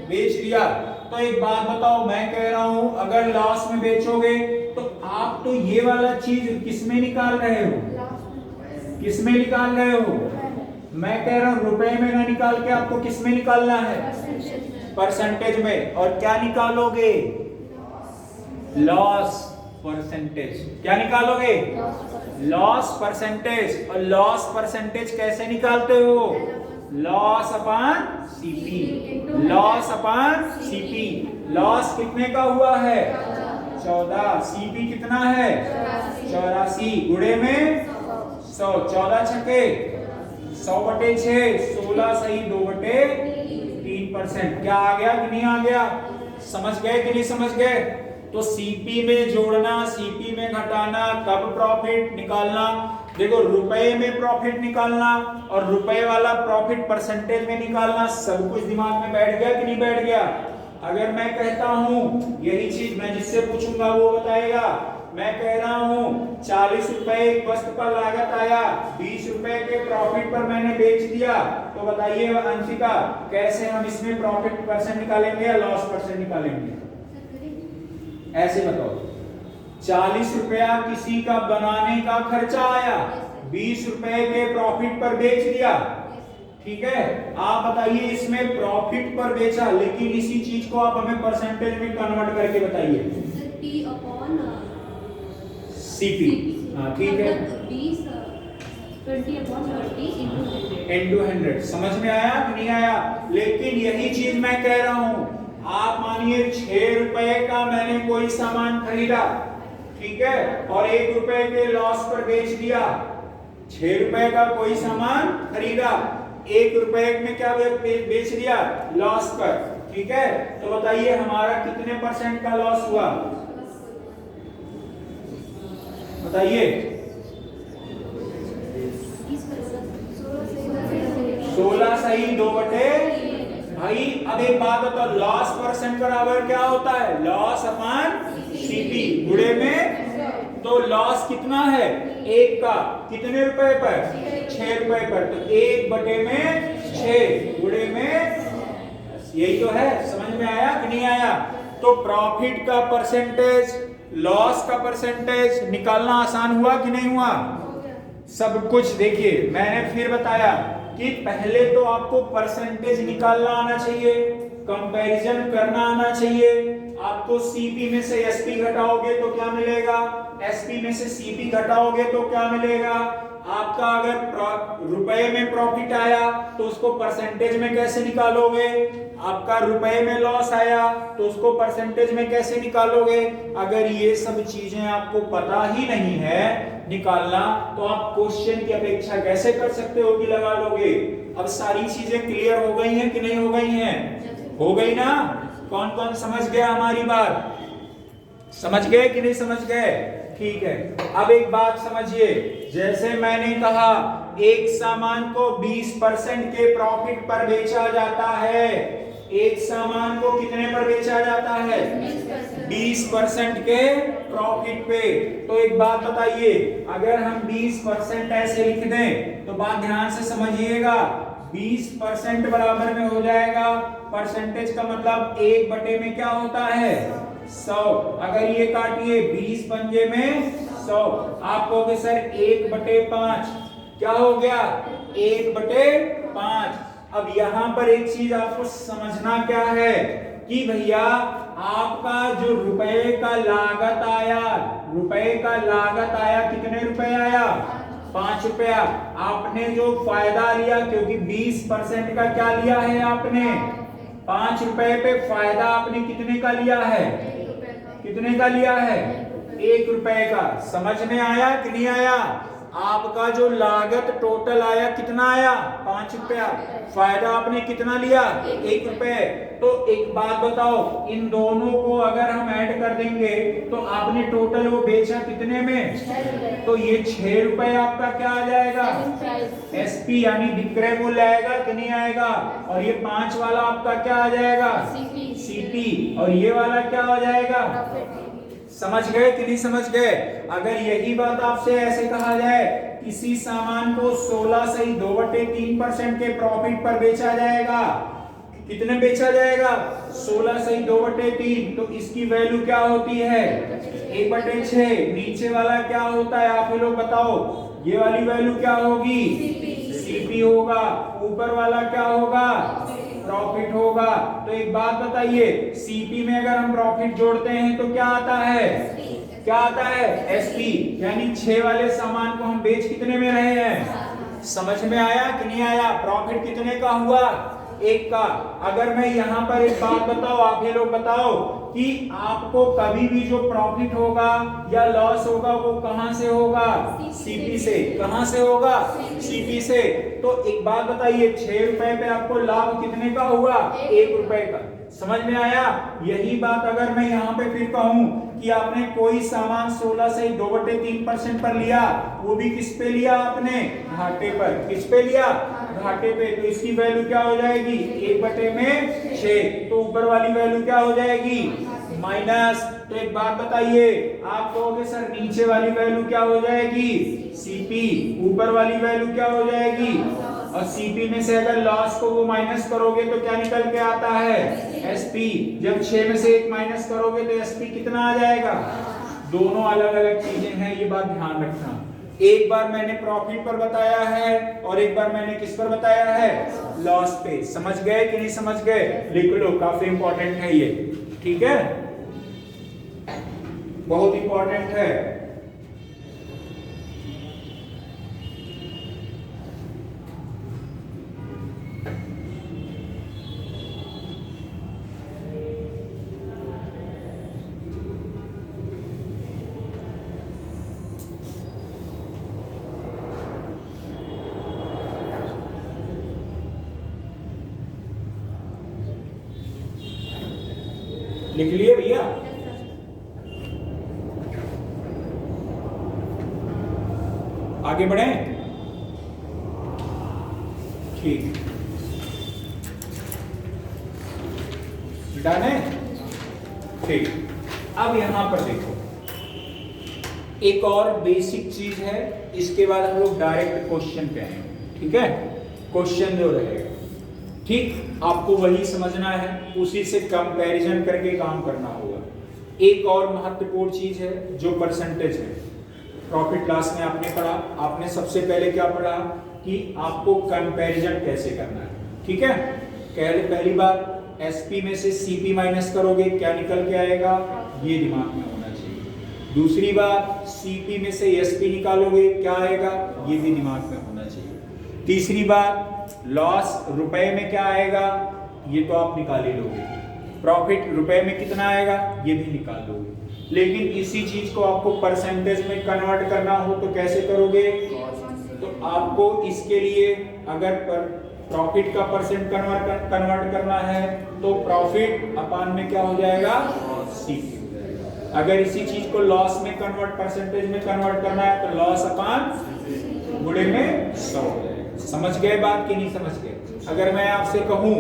बेच दिया। तो एक बात बताओ, मैं कह रहा हूं अगर लॉस में बेचोगे तो आप तो ये वाला चीज किस में निकाल रहे हो? किस में निकाल रहे हो? मैं कह रहा हूं रुपए में ना निकाल के आपको किस में निकालना है? परसेंटेज में। और क्या निकालोगे? Loss percentage. क्या निकालोगे? Loss percentage. और लॉस परसेंटेज कैसे निकालते हो? Loss upon CP. Loss upon CP. Loss कितने का हुआ है? 14। सीपी कितना है? 84 गुणे में 100। 14 छक्के 100/6। 16 सही 2/3%। क्या आ गया कि नहीं आ गया? समझ गए कि नहीं समझ गए? तो सीपी में जोड़ना, सीपी में घटाना, कब प्रॉफिट निकालना। देखो रुपए में प्रॉफिट निकालना और रुपए वाला प्रॉफिट परसेंटेज में निकालना, सब कुछ दिमाग में बैठ गया कि नहीं बैठ गया? अगर मैं कहता हूं यही चीज मैं जिससे पूछूंगा वो बताएगा। मैं कह रहा हूं 40 रुपए एक वस्तु का लागत आया, 20 रुपए के प्रॉफिट पर मैंने बेच दिया, तो बताइए अंशिका कैसे हम इसमें प्रॉफिट परसेंट निकालेंगे या लॉस परसेंट निकालेंगे? ऐसे बताओ, 40 रुपया किसी का बनाने का खर्चा आया, 20 रुपए के प्रॉफिट पर बेच दिया, ठीक है। आप बताइए इसमें प्रॉफिट पर बेचा, लेकिन इसी चीज को आप हमें परसेंटेज में कन्वर्ट करके बताइए। T upon CP. हाँ ठीक है, 20 upon 30 into 100। समझ में आया कि नहीं आया? लेकिन यही चीज मैं कह रहा हूं, आप मानिए 6 रुपए का मैंने कोई सामान खरीदा, ठीक है, और 1 रुपए के लॉस पर बेच दिया। 6 रुपए का कोई सामान खरीदा, 1 रुपए में क्या बेच दिया? लॉस पर, ठीक है। तो बताइए हमारा कितने परसेंट का लॉस हुआ? बताइए। 16 सही 2/। भाई अब एक बात बताओ, लॉस परसेंट बराबर क्या होता है? लॉस अपॉन सीपी गुणे में। तो लॉस कितना है? 1 का कितने रुपए पर? 6 रुपए पर। तो 1/6 गुणे में, यही तो है। समझ में आया कि नहीं आया? तो प्रॉफिट का परसेंटेज, लॉस का परसेंटेज निकालना आसान हुआ कि नहीं हुआ? सब कुछ देखिए, मैंने फिर बताया कि पहले तो आपको परसेंटेज निकालना आना चाहिए, कंपैरिजन करना आना चाहिए। आपको सीपी में से एसपी घटाओगे तो क्या मिलेगा? एसपी में से सीपी घटाओगे तो क्या मिलेगा? आपका अगर रुपए में प्रॉफिट आया तो उसको परसेंटेज में कैसे निकालोगे? आपका रुपए में लॉस आया तो उसको परसेंटेज में कैसे निकालोगे? अगर ये सब चीजें आपको पता ही नहीं है निकालना, तो आप क्वेश्चन की अपेक्षा कैसे कर सकते हो कि लगा लोगे? अब सारी चीजें क्लियर हो गई हैं कि नहीं हो गई हैं? हो गई ना? कौन कौन समझ गया हमारी बात? समझ गए कि नहीं समझ गए? ठीक है। अब एक बात समझिए, जैसे मैंने कहा एक सामान को 20% के प्रॉफिट पर बेचा जाता है। एक सामान को कितने पर बेचा जाता है? 20% के प्रॉफिट पे। तो एक बात बताइए, अगर हम 20% ऐसे लिख दें तो बात ध्यान से समझिएगा, 20% बराबर में हो जाएगा, परसेंटेज का मतलब 1 में क्या होता है? 100। अगर ये काटिए 20 पंजे में 100, आप कहोगे सर 1/5 क्या हो गया? 1/5। अब यहाँ पर एक चीज आपको समझना क्या है कि भैया आपका जो रुपए का लागत आया कितने रुपए आया? 5 रुपया। आपने जो फायदा लिया, क्योंकि 20% का क्या लिया है आपने? 5 रुपए पे फायदा आपने कितने का लिया है? कितने का लिया है? 1 रुपए का। समझ में आया कि नहीं आया? आपका जो लागत टोटल आया कितना आया? 5 रुपया। फायदा आपने कितना लिया? 1 रुपए। तो एक बात बताओ, इन दोनों को अगर हम ऐड कर देंगे तो आपने टोटल वो बेचा कितने में? तो ये 6 रुपए आपका क्या आ जाएगा? एसपी यानी विक्रय मूल्य आएगा कि नहीं आएगा? और ये 5 वाला आपका क्या आ जाएगा? सीपी। और ये वाला क्या हो जाएगा? समझ गए कि नहीं समझ गए? अगर यही बात आपसे ऐसे कहा जाए, किसी सामान को 16 सही 2/3% के प्रॉफिट पर बेचा जाएगा, कितने बेचा जाएगा? 16 सही 2/3, तो इसकी वैल्यू क्या होती है? 1/6। नीचे वाला क्या होता है आप लोग बताओ? ये वाली वैल्यू क्या होगी? सीपी होगा। ऊपर वाला क्या होगा? प्रॉफिट होगा। तो एक बात बताइए, सीपी में अगर हम प्रॉफिट जोड़ते हैं तो क्या आता है? क्या आता है? एसपी। यानी 6 वाले सामान को हम बेच कितने में रहे हैं? समझ में आया कि नहीं आया? प्रॉफिट कितने का हुआ? 1 का। अगर मैं यहाँ पर एक बात बताओ, आप ये लोग बताओ कि आपको कभी भी जो प्रॉफिट होगा या लॉस होगा वो कहां से होगा? सीपी से। कहां से होगा? सीपी से। तो एक बात बताइए, 6 रुपए पे आपको लाभ कितने का हुआ? 1 रुपए का। समझ में आया? यही बात अगर मैं यहाँ पे फिर कहूं कि आपने कोई सामान 16 से 2/3% पर लिया, वो भी किस पे लिया आपने? घाटे पर। किस पे लिया? घाटे पे। तो इसकी वैल्यू क्या हो जाएगी? 1/6। तो ऊपर वाली वैल्यू क्या हो जाएगी? माइनस। तो एक बात बताइए, आप कहोगे सर नीचे वाली वैल्यू क्या हो जाएगी? सीपी। ऊपर वाली वैल्यू क्या हो जाएगी? और सीपी में से अगर लॉस को वो माइनस करोगे तो क्या निकल के आता है? एसपी। जब 6 में से 1 माइनस करोगे तो एसपी कितना आ जाएगा? दोनों अलग अलग चीजें हैं, ये बात ध्यान रखना। एक बार मैंने प्रॉफिट पर बताया है और एक बार मैंने किस पर बताया है? लॉस पे। समझ गए कि नहीं समझ गए? लिख लो, काफी इंपॉर्टेंट है ये। ठीक है, बहुत इंपॉर्टेंट है। लिख लिए भैया? आगे बढ़े? ठीक, डन है? ठीक। अब यहां पर देखो, एक और बेसिक चीज है, इसके बाद हम लोग डायरेक्ट क्वेश्चन पे आएंगे। ठीक है? क्वेश्चन जो रहेगा, ठीक, आपको वही समझना है, उसी से कंपैरिजन करके काम करना होगा। एक और महत्वपूर्ण चीज है जो परसेंटेज है। प्रॉफिट लॉस में आपने पढ़ा, आपने सबसे पहले क्या पढ़ा कि आपको कंपैरिजन कैसे करना है। ठीक है? पहली बात, एसपी में से सीपी माइनस करोगे, क्या निकल के आएगा? ये दिमाग में होना चाहिए। दूसरी बात, सीपी में से एसपी निकालोगे, क्या आएगा? ये भी दिमाग में होना चाहिए। तीसरी बात, लॉस रुपए में क्या आएगा? ये तो आप निकाल ही लोगे। प्रॉफिट रुपए में कितना आएगा? ये भी निकाल लोगे। लेकिन इसी चीज को आपको परसेंटेज में कन्वर्ट करना हो तो कैसे करोगे? तो आपको इसके लिए अगर प्रॉफिट का परसेंट कन्वर्ट करना है तो प्रॉफिट अपान में क्या हो जाएगा? सीपी हो जाएगा। अगर इसी चीज को लॉस में परसेंटेज में कन्वर्ट करना है तो लॉस अपान गुणे में 100 हो जाएगा। समझ गए बात कि नहीं समझ गए? अगर मैं आपसे कहूं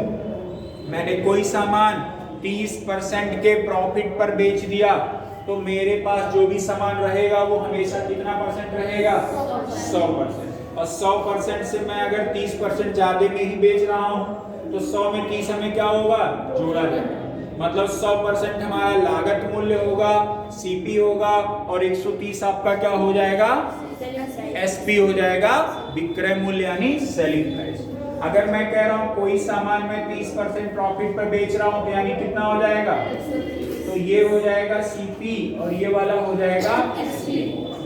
मैंने कोई सामान 30% के प्रॉफिट पर बेच दिया, तो मेरे पास जो भी सामान रहेगा वो हमेशा कितना परसेंट रहेगा? 100%। और 100% से मैं अगर 30% ज्यादा में ही बेच रहा हूं तो 100 में 30 हमें क्या होगा? जोड़ा जाएगा। मतलब 100% हमारा लागत मूल्य होगा, सीपी होगा, और 130 आपका क्या हो जाएगा? एसपी हो जाएगा, विक्रय मूल्य यानी सेलिंग प्राइस। अगर मैं कह रहा हूं कोई सामान मैं 30% प्रॉफिट पर बेच रहा हूं तो यानी कितना हो जाएगा, तो ये हो जाएगा सीपी और ये वाला हो जाएगा एसपी।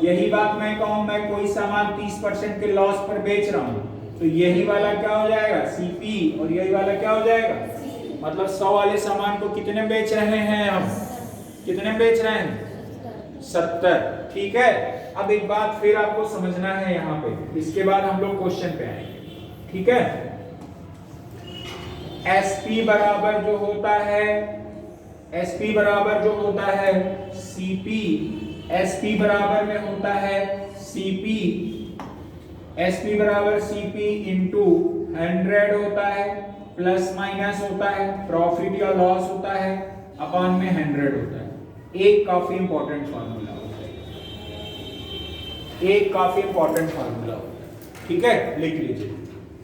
यही बात मैं कहूं मैं कोई सामान 30% के लॉस पर बेच रहा हूं तो यही वाला क्या हो जाएगा सीपी और यही वाला क्या हो जाएगा, मतलब 100 वाले सामान को कितने बेच रहे हैं हम, कितने बेच रहे हैं 70। ठीक है, अब एक बात फिर आपको समझना है यहाँ पे, इसके बाद हम लोग क्वेश्चन पे आएंगे। ठीक है, एसपी बराबर जो होता है, एसपी बराबर जो होता है सीपी, एसपी बराबर में होता है सीपी, एसपी बराबर सीपी इंटू 100 होता है, प्लस माइनस होता है, प्रॉफिट या लॉस होता है, अपॉन में 100 होता है। एक काफी इंपॉर्टेंट फार्मूला होता है, एक काफी इंपॉर्टेंट फार्मूला होता है। ठीक है, लिख लीजिए,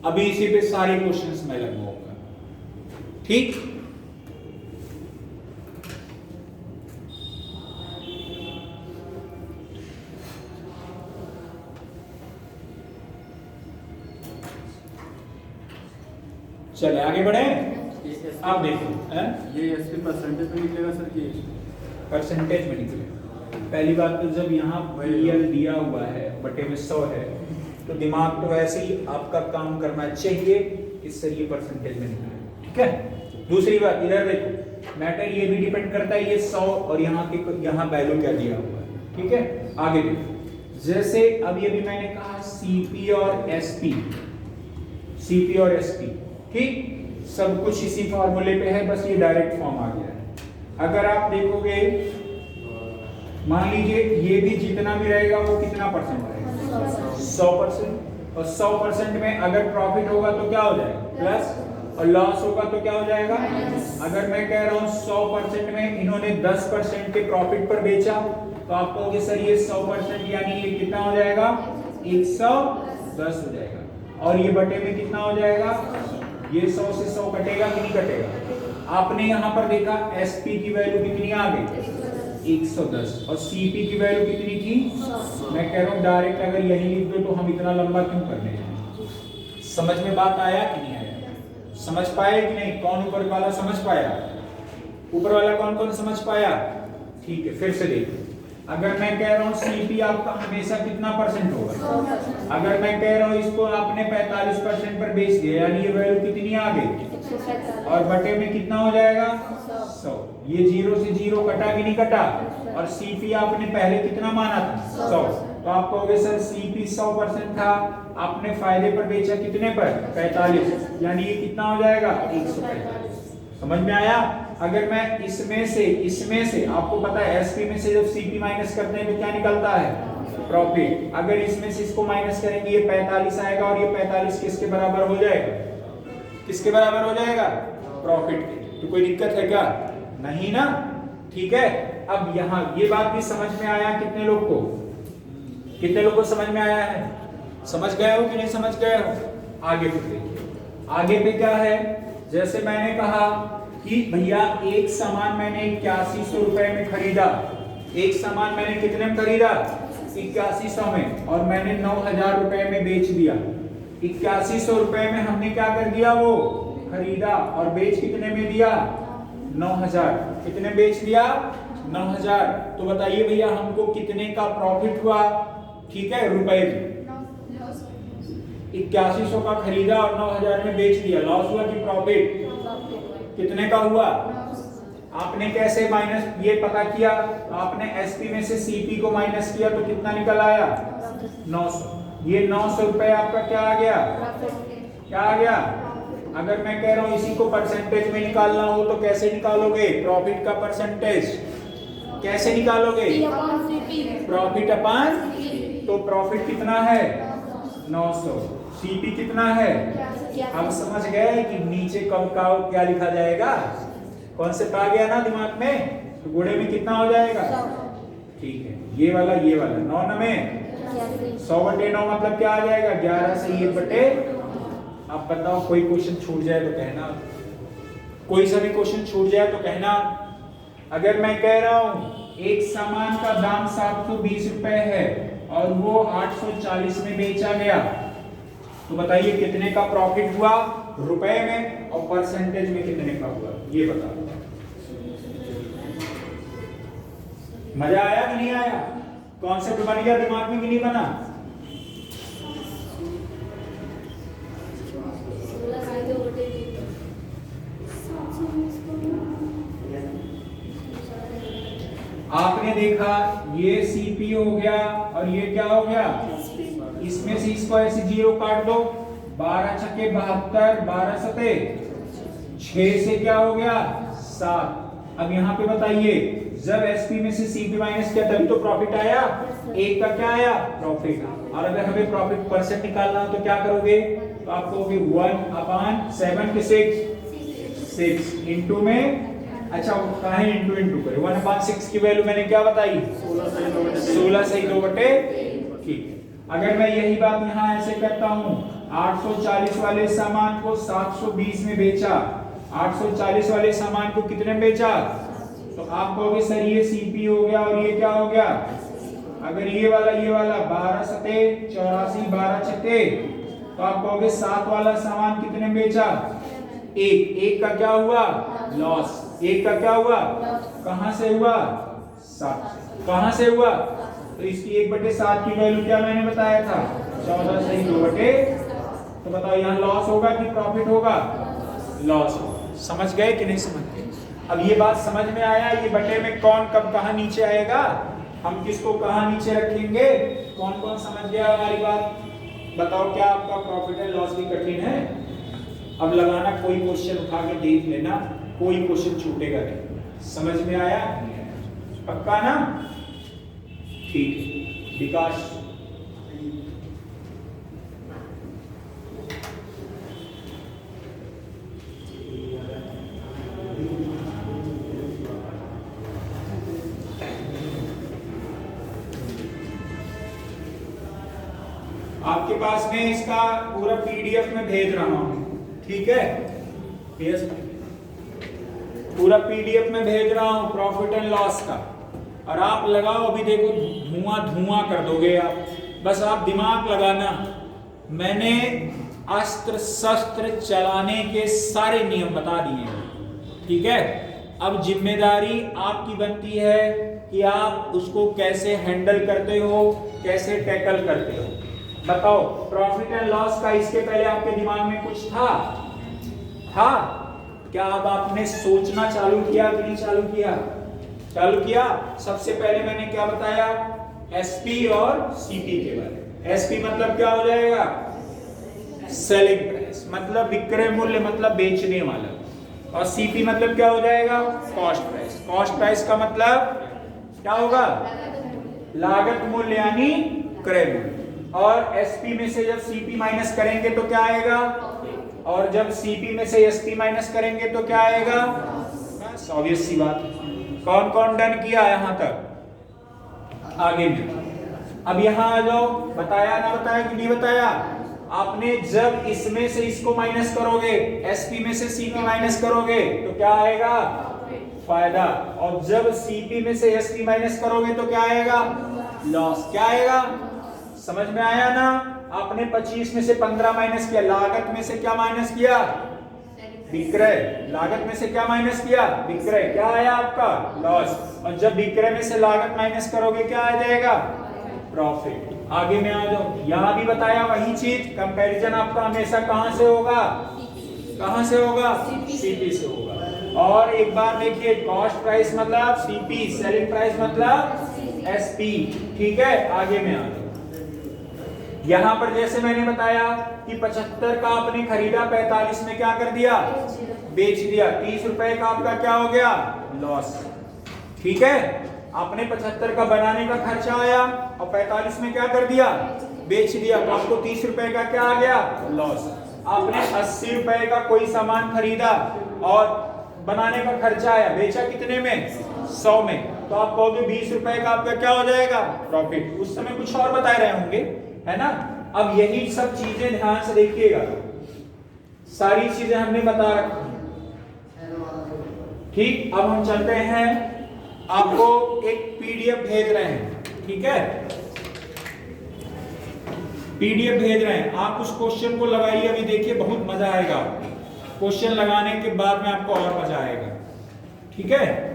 अभी इसी पे सारे क्वेश्चंस मैं लगवाऊंगा। ठीक, चले आगे बढ़े। आप देखो ये एसपी परसेंटेज में निकलेगा सर कि परसेंटेज में निकलेगा। पहली बात तो जब यहाँ रियल दिया हुआ है बटे में 100 है तो दिमाग तो वैसे ही आपका काम करना चाहिए, इससे ये परसेंटेज में निकलेगा। ठीक है, दूसरी बात इधर देखो, मैटर ये भी डिपेंड करता है ये 100 और यहाँ वैल्यू क्या दिया हुआ है। ठीक है, आगे देखो, जैसे अभी अभी मैंने कहा सीपी और एसपी, सीपी और एसपी, ठीक, सब कुछ इसी फॉर्मूले पे है, बस ये डायरेक्ट फॉर्म आ गया है। अगर आप देखोगे, मान लीजिए ये भी जितना भी रहेगा वो कितना परसेंट रहेगा 100%, और 100% में अगर प्रॉफिट होगा तो क्या हो जाएगा प्लस, और लॉस होगा तो क्या हो जाएगा। अगर मैं कह रहा हूँ 100% में इन्होंने 10% के प्रॉफिट पर बेचा तो आप कहोगे सर ये 100% यानी ये कितना हो जाएगा 110 हो जाएगा, और ये बटे में कितना हो जाएगा, ये 100 से 100 कटेगा कि नहीं कटेगा। आपने यहाँ पर देखा एसपी की वैल्यू कितनी आ गई 110 और सीपी की वैल्यू कितनी थी, मैं कह रहा हूँ डायरेक्ट अगर यही लिख दो तो हम इतना लंबा क्यों कर रहे हैं। समझ में बात आया कि नहीं आया, समझ पाए कि नहीं, कौन ऊपर वाला समझ पाया, ऊपर वाला कौन कौन समझ पाया। ठीक है, फिर से देखो, अगर मैं कह रहा हूँ सीपी आपका हमेशा कितना परसेंट होगा, अगर मैं कह रहा हूँ इसको आपने 45% पर बेच दिया यानी ये वैल्यू कितनी आ गई, और बटे में कितना हो जाएगा 100, ये 0 से 0 कटा कि नहीं कटा, और सीपी आपने पहले कितना माना था 100, तो आप कहोगे सर सीपी 100% था, आपने फायदे पर बेचा कितने पर 45, यानी ये कितना हो जाएगा 145। समझ में आया। अगर मैं इसमें से आपको पता है एसपी में से जब सीपी माइनस करते हैं तो क्या निकलता है प्रॉफिट, अगर इसमें से इसको माइनस करेंगे ये 45 आएगा, और ये 45 किसके बराबर हो जाएगा, किसके बराबर हो जाएगा प्रॉफिट के। तो कोई दिक्कत है क्या, नहीं ना। ठीक है, अब यहाँ ये बात भी समझ में आया कितने लोग को, कितने लोग को समझ में आया है, समझ गए हो कि नहीं समझ गए हो। आगे पे देखिए, आगे पे क्या है, जैसे मैंने कहा कि भैया एक सामान मैंने 8100 रुपए में खरीदा, एक सामान मैंने कितने में खरीदा 8100 में, और मैंने 9000 रुपए में बेच दिया। 8100 रुपए में हमने क्या कर दिया, वो खरीदा, और बेच कितने में दिया 9000, कितने बेच दिया 9000। तो बताइए भैया हमको कितने का प्रॉफिट हुआ, ठीक है रुपए में, 8100 का खरीदा और 9000 में बेच दिया, लॉस हुआ कि प्रॉफिट, कितने का हुआ। आपने कैसे माइनस ये पता किया, आपने एसपी में से सीपी को माइनस किया तो कितना निकल आया 900, ये 900 रुपए आपका क्या आ गया, क्या आ गया। अगर मैं कह रहा हूं इसी को परसेंटेज में निकालना हो तो कैसे निकालोगे, प्रॉफिट का परसेंटेज कैसे निकालोगे, प्रॉफिट अपॉन, तो प्रॉफिट कितना है 900, सीपी कितना है। अब समझ गए कि नीचे कब का क्या लिखा जाएगा, कॉन्सेप्ट आ गया ना दिमाग में, तो गुणे में कितना हो जाएगा। ठीक है, ये वाला 9 में 100 बटे 9 मतलब क्या आ जाएगा 11 से 1 बटे। अब बताओ कोई क्वेश्चन छूट जाए तो कहना, कोई सा भी क्वेश्चन छूट जाए तो कहना। अगर मैं कह रहा हूं एक सामान का दाम 720 रुपए है और वो 840 में बेचा गया, तो बताइए कितने का प्रॉफिट हुआ रुपए में और परसेंटेज में कितने का हुआ, ये बता दो। मजा आया कि नहीं आया? कॉन्सेप्ट बन गया दिमाग में कि नहीं बना? आपने देखा ये सीपी हो गया और ये क्या हो गया, इसमें से इसको ऐसे जीरो काट दो, 12 छक्के 72, 12 सते 6 से क्या हो गया 7। अब यहाँ पे बताइए जब एसपी में से सीपी माइनस किया तभी तो प्रॉफिट आया, एक का क्या आया प्रॉफिट। और अगर हमें प्रॉफिट परसेंट निकालना हो तो क्या करोगे, तो आप कहोगे 1/7 के 6 इंटू में, अच्छा कहा है इंटू इंटू करें, 1/6 की वैल्यू मैंने क्या बताई 16 से 2/। ठीक है, अगर मैं यही बात यहाँ ऐसे करता हूँ 840 वाले सामान को 720 में बेचा, 840 वाले सामान को कितने में बेचा, तो आप कहोगे सर ये सीपी हो गया और ये क्या हो गया, अगर ये वाला 12 सते 84 12 छक्के, तो आप कहोगे 7 वाला सामान कितने में बेचा, एक का क्या हुआ लॉस, एक का क्या हुआ, कहां से हुआ 7 से, कहां से हुआ, तो इसकी 1/7 की वैल्यू क्या मैंने बताया था 14 से 2/। तो बताओ यहाँ लॉस होगा कि प्रॉफिट होगा, लॉस होगा। समझ गए कि नहीं समझ गए? अब ये बात समझ में आया, ये बटे में कौन कब कहां नीचे आएगा, हम किसको कहां नीचे रखेंगे, कौन कौन समझ गया हमारी बात, बताओ क्या आपका प्रॉफिट एंड लॉस भी कठिन है? अब लगाना कोई क्वेश्चन उठा के देख लेना, कोई क्वेश्चन छूटेगा नहीं। समझ में आया? पक्का ना? ठीक है विकास। आपके पास में इसका पूरा पीडीएफ में भेज रहा हूं, ठीक है, पूरा पीडीएफ में भेज रहा हूं प्रॉफिट एंड लॉस का, और आप लगाओ, अभी देखो धुआं धुआं कर दोगे आप, बस आप दिमाग लगाना। मैंने अस्त्र शस्त्र चलाने के सारे नियम बता दिए हैं, ठीक है। अब जिम्मेदारी आपकी बनती है कि आप उसको कैसे हैंडल करते हो, कैसे टैकल करते हो। बताओ प्रॉफिट एंड लॉस का इसके पहले आपके दिमाग में कुछ था क्या? अब आपने सोचना चालू किया कि नहीं चालू किया? चालू किया। सबसे पहले मैंने क्या बताया, एसपी और सीपी के बारे में। एसपी मतलब क्या हो जाएगा, सेलिंग प्राइस, मतलब विक्रय मूल्य, मतलब बेचने वाला, और सीपी मतलब क्या हो जाएगा, कॉस्ट प्राइस। कॉस्ट प्राइस का मतलब क्या होगा, लागत मूल्य यानी क्रय मूल्य। और एसपी में से जब सीपी माइनस करेंगे तो क्या आएगा, और जब सीपी में से एसपी माइनस करेंगे तो क्या आएगा, बस ऑब्वियस सी बात। कौन कौन डन किया यहां तक, आगे में। अब यहां आ जाओ, बताया ना बताया कि नहीं बताया आपने, जब इसमें से इसको माइनस करोगे, एसपी में से सीपी माइनस करोगे तो क्या आएगा, फायदा, और जब सीपी में से एसपी माइनस करोगे तो क्या आएगा, लॉस। क्या आएगा, समझ में आया ना? आपने 25 में से 15 माइनस किया, लागत में से क्या माइनस किया, विक्रय। लागत में से क्या माइनस किया, विक्रय। क्या आया आपका, लॉस। और जब विक्रय में से लागत माइनस करोगे क्या आ जाएगा, प्रॉफिट। आगे में आ जाओ, यहां भी बताया वही चीज। कंपैरिजन आपका हमेशा कहां से होगा, कहां से होगा, सीपी से होगा। और एक बार देखिए, कॉस्ट प्राइस मतलब सीपी, सेलिंग प्राइस मतलब एसपी, ठीक है। आगे में आ जाओ, यहां पर जैसे मैंने बताया कि 75 का आपने खरीदा, 45 में क्या कर दिया, बेच दिया। 30 रुपए का आपका क्या हो गया, लॉस, ठीक है। आपने 75 का बनाने का खर्चा आया और 45 में क्या कर दिया, बेच दिया, तो आपको 30 रुपए का क्या आ गया, लॉस। आपने 80 रुपए का कोई सामान खरीदा और बनाने का खर्चा आया, बेचा कितने में, 100 में, तो आप कहोगे 20 रुपए का आपका क्या हो जाएगा, प्रॉफिट। उस समय कुछ और बता रहे होंगे, है ना। अब यही सब चीजें ध्यान से देखिएगा, सारी चीजें हमने बता रखी हैं, ठीक। अब हम चलते हैं, आपको एक पीडीएफ भेज रहे हैं, ठीक है। PDF भेज रहे हैं, आप उस क्वेश्चन को लगाइए, अभी देखिए बहुत मजा आएगा आपको। क्वेश्चन लगाने के बाद में आपको और मजा आएगा, ठीक है।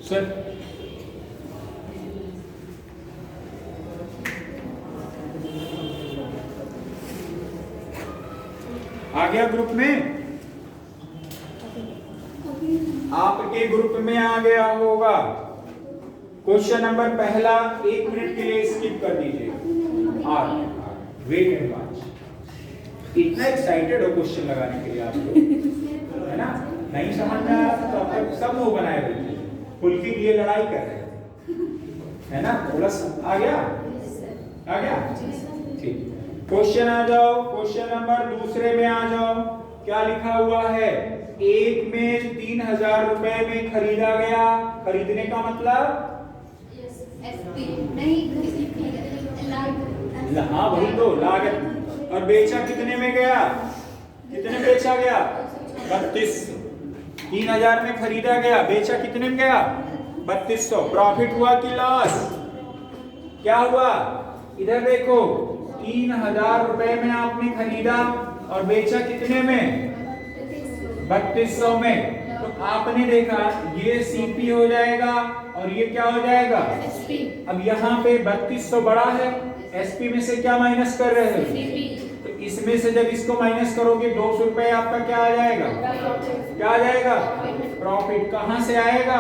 सर आ गया ग्रुप में, आपके ग्रुप में आ गया होगा। क्वेश्चन नंबर पहला 1 मिनट के लिए स्किप कर दीजिए। Wait and watch. इतना एक्साइटेड हो क्वेश्चन लगाने के लिए आप लोग, है ना? नहीं समझ में आया तो अब तक सब लोग बनाए हुए थे, फुल के लिए लड़ाई कर रहे थे, है ना? थोड़ा आ गया, आ गया, ठीक। क्वेश्चन आ जाओ, क्वेश्चन नंबर दूसरे में आ जाओ। क्या लिखा हुआ है? एक में 3000 रुपए में खरीदा गया। खरीदने का मतलब हाँ वही तो लागत। और बेचा कितने में गया? कितने बेचा गया? 3200। 3000 में खरीदा गया, बेचा कितने में गया? 3200। प्रॉफिट हुआ कि लॉस? क्या हुआ? इधर देखो, 3000 रुपए में आपने खरीदा और बेचा कितने में? 3200 में। तो आपने देखा ये सीपी हो जाएगा और ये क्या हो जाएगा? अब यहाँ पे 3200 बड़ा है, एसपी में से क्या माइनस कर रहे हो? तो इसमें से जब इसको माइनस करोगे 200 रुपए आपका क्या आ जाएगा? क्या आ जाएगा? प्रॉफिट। कहां से आएगा?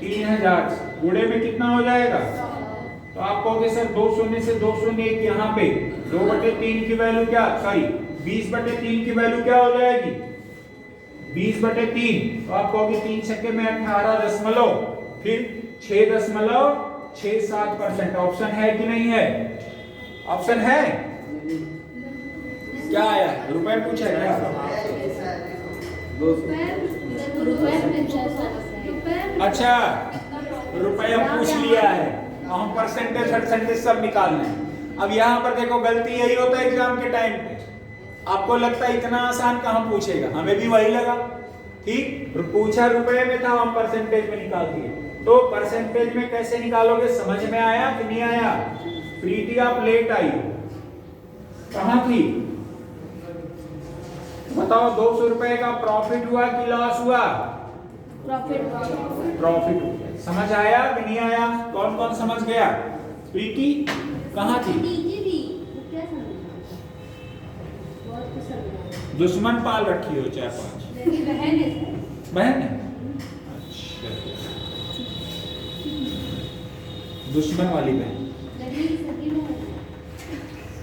3000। गुणे में कितना हो जाएगा? तो आप कहोगे सर 200 में से 200 ने यहाँ पे 2/3 की वैल्यू क्या, सॉरी 20/3 की वैल्यू क्या हो जाएगी? 20/3। तो आप कहोगे 3 छक्के में 18 दशमलव, फिर 6.67%। ऑप्शन है कि नहीं है? ऑप्शन है? क्या आया? रुपए पूछा है क्या? अच्छा, रुपया पूछ लिया है, हम परसेंटेज सब निकालने हैं। अब यहाँ पर देखो गलती यही होता है एग्जाम के टाइम पे, आपको लगता है इतना आसान कहाँ पूछेगा, हमें भी वही लगा। ठीक, पूछा रुपए में था, हम परसेंटेज में निकाल दिए। तो परसेंटेज में कैसे निकालोगे? समझ में आया कि नहीं आया? प्रीति आप लेट आई, कहाँ थी? बताओ 200 रुपए का प्रॉफिट हुआ कि लॉस हुआ? प्रॉफिट हो गया। समझ आया कि नहीं आया? कौन कौन समझ गया? प्रीति कहाँ थी? दुश्मन पाल रखी हो 4-5 बहन है? अच्छा, दुश्मन वाली बहन।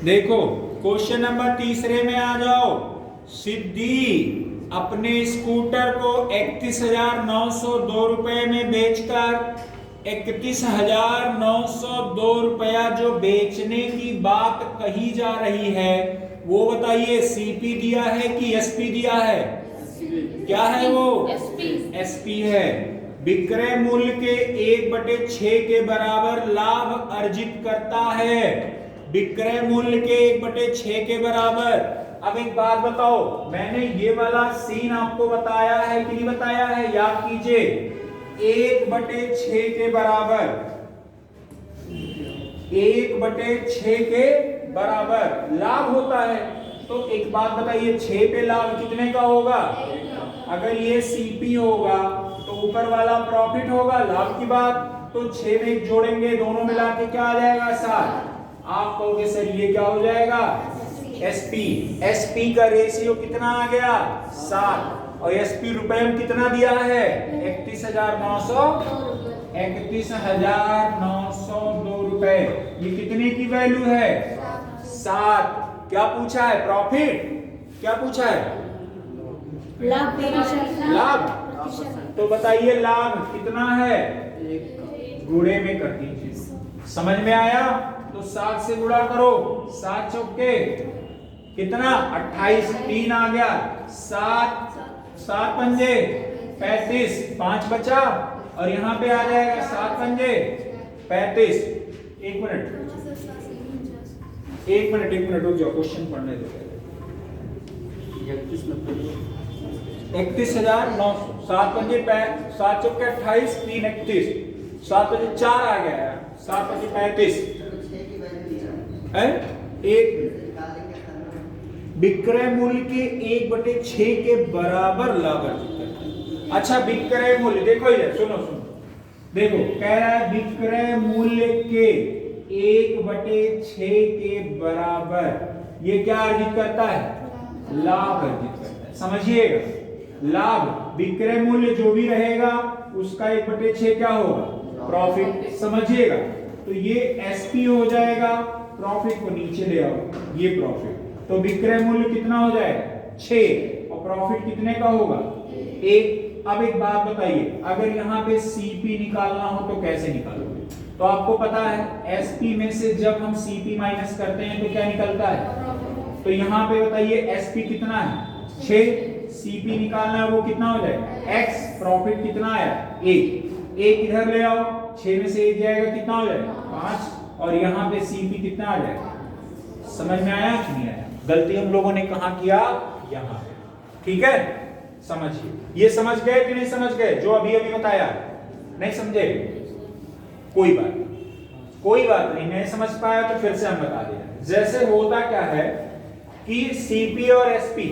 देखो क्वेश्चन नंबर तीसरे में आ जाओ। सिद्धि अपने स्कूटर को 31,902 रुपए में बेचकर 31,902 रुपया जो बेचने की बात कही जा रही है, वो बताइए सीपी दिया है कि एसपी दिया है? क्या है वो? एसपी है। विक्रय मूल्य के 1/6 के बराबर लाभ अर्जित करता है। विक्रय मूल्य के 1/6 के बराबर। अब एक बात बताओ, मैंने ये वाला सीन आपको बताया है कि नहीं बताया है? याद कीजिए, 1/6 के बराबर, 1/6 के बराबर लाभ होता है। तो एक बात बताइए, 6 पे लाभ कितने का होगा? अगर ये सीपी होगा तो ऊपर वाला प्रॉफिट होगा, लाभ की बात। तो 6 में जोड़ेंगे, दोनों मिला के क्या आ जाएगा? 7। आप कहोगे सर ये क्या हो जाएगा? एसपी। एसपी का रेशियो कितना आ गया? 7। और एसपी रुपए में कितना दिया है? 31,902 रुपए। ये कितने की वैल्यू है? 7। क्या पूछा है? प्रॉफिट। क्या पूछा है? लाभ। तो बताइए लाभ कितना है? गुणे में कर दीजिए। समझ में आया? तो 7 से गुणा करो, 7 चौके कितना? 28। 3 आ गया, 7 पंजे 35, 5 बचा और यहाँ पे आ जाएगा 7 पंजे 35। एक मिनट, एक मिनट रुक जाओ, क्वेश्चन पढ़ने दो। 31,900, 7 पंजे 7 चौके 28, 3 31, 7 पंजे 4 आ गया यार, 7 पंजे 35 है। एक विक्रय मूल्य के 1/6 के बराबर लाभ अर्जित करता है। अच्छा विक्रय मूल्य देखो, ये सुनो देखो, कह रहा है विक्रय मूल्य के 1/6 के बराबर ये क्या अर्जित करता है? लाभ अर्जित करता है। समझिएगा, लाभ विक्रय मूल्य जो भी रहेगा उसका 1/6 क्या होगा? प्रॉफिट। समझिएगा, तो ये एसपी हो जाएगा, प्रॉफिट को नीचे ले आओ, ये प्रॉफिट। तो विक्रय मूल्य कितना हो जाएगा? 6, और प्रॉफिट कितने का होगा? 1। अब एक बात बताइए, अगर यहाँ पे सीपी निकालना हो तो कैसे निकालोगे? तो आपको पता है एसपी में से जब हम सीपी माइनस करते हैं तो क्या निकलता है? तो यहाँ पे बताइए एसपी कितना है? 6, सीपी निकालना है वो कितना हो जाएगा? एक्स। प्रॉफिट कितना आया? 1 इधर ले आओ, 6 में से 1 जाएगा, कितना हो जाएगा? 5, और यहाँ पे सीपी कितना आ जाएगा? समझ में आया कि नहीं आया? गलती हम लोगों ने कहाँ किया? यहाँ पे। ठीक है, समझिए। ये समझ गए कि नहीं समझ गए जो अभी बताया? नहीं समझे? कोई बात नहीं, नहीं समझ पाया तो फिर से हम बता दें। जैसे होता क्या है कि सीपी और एसपी,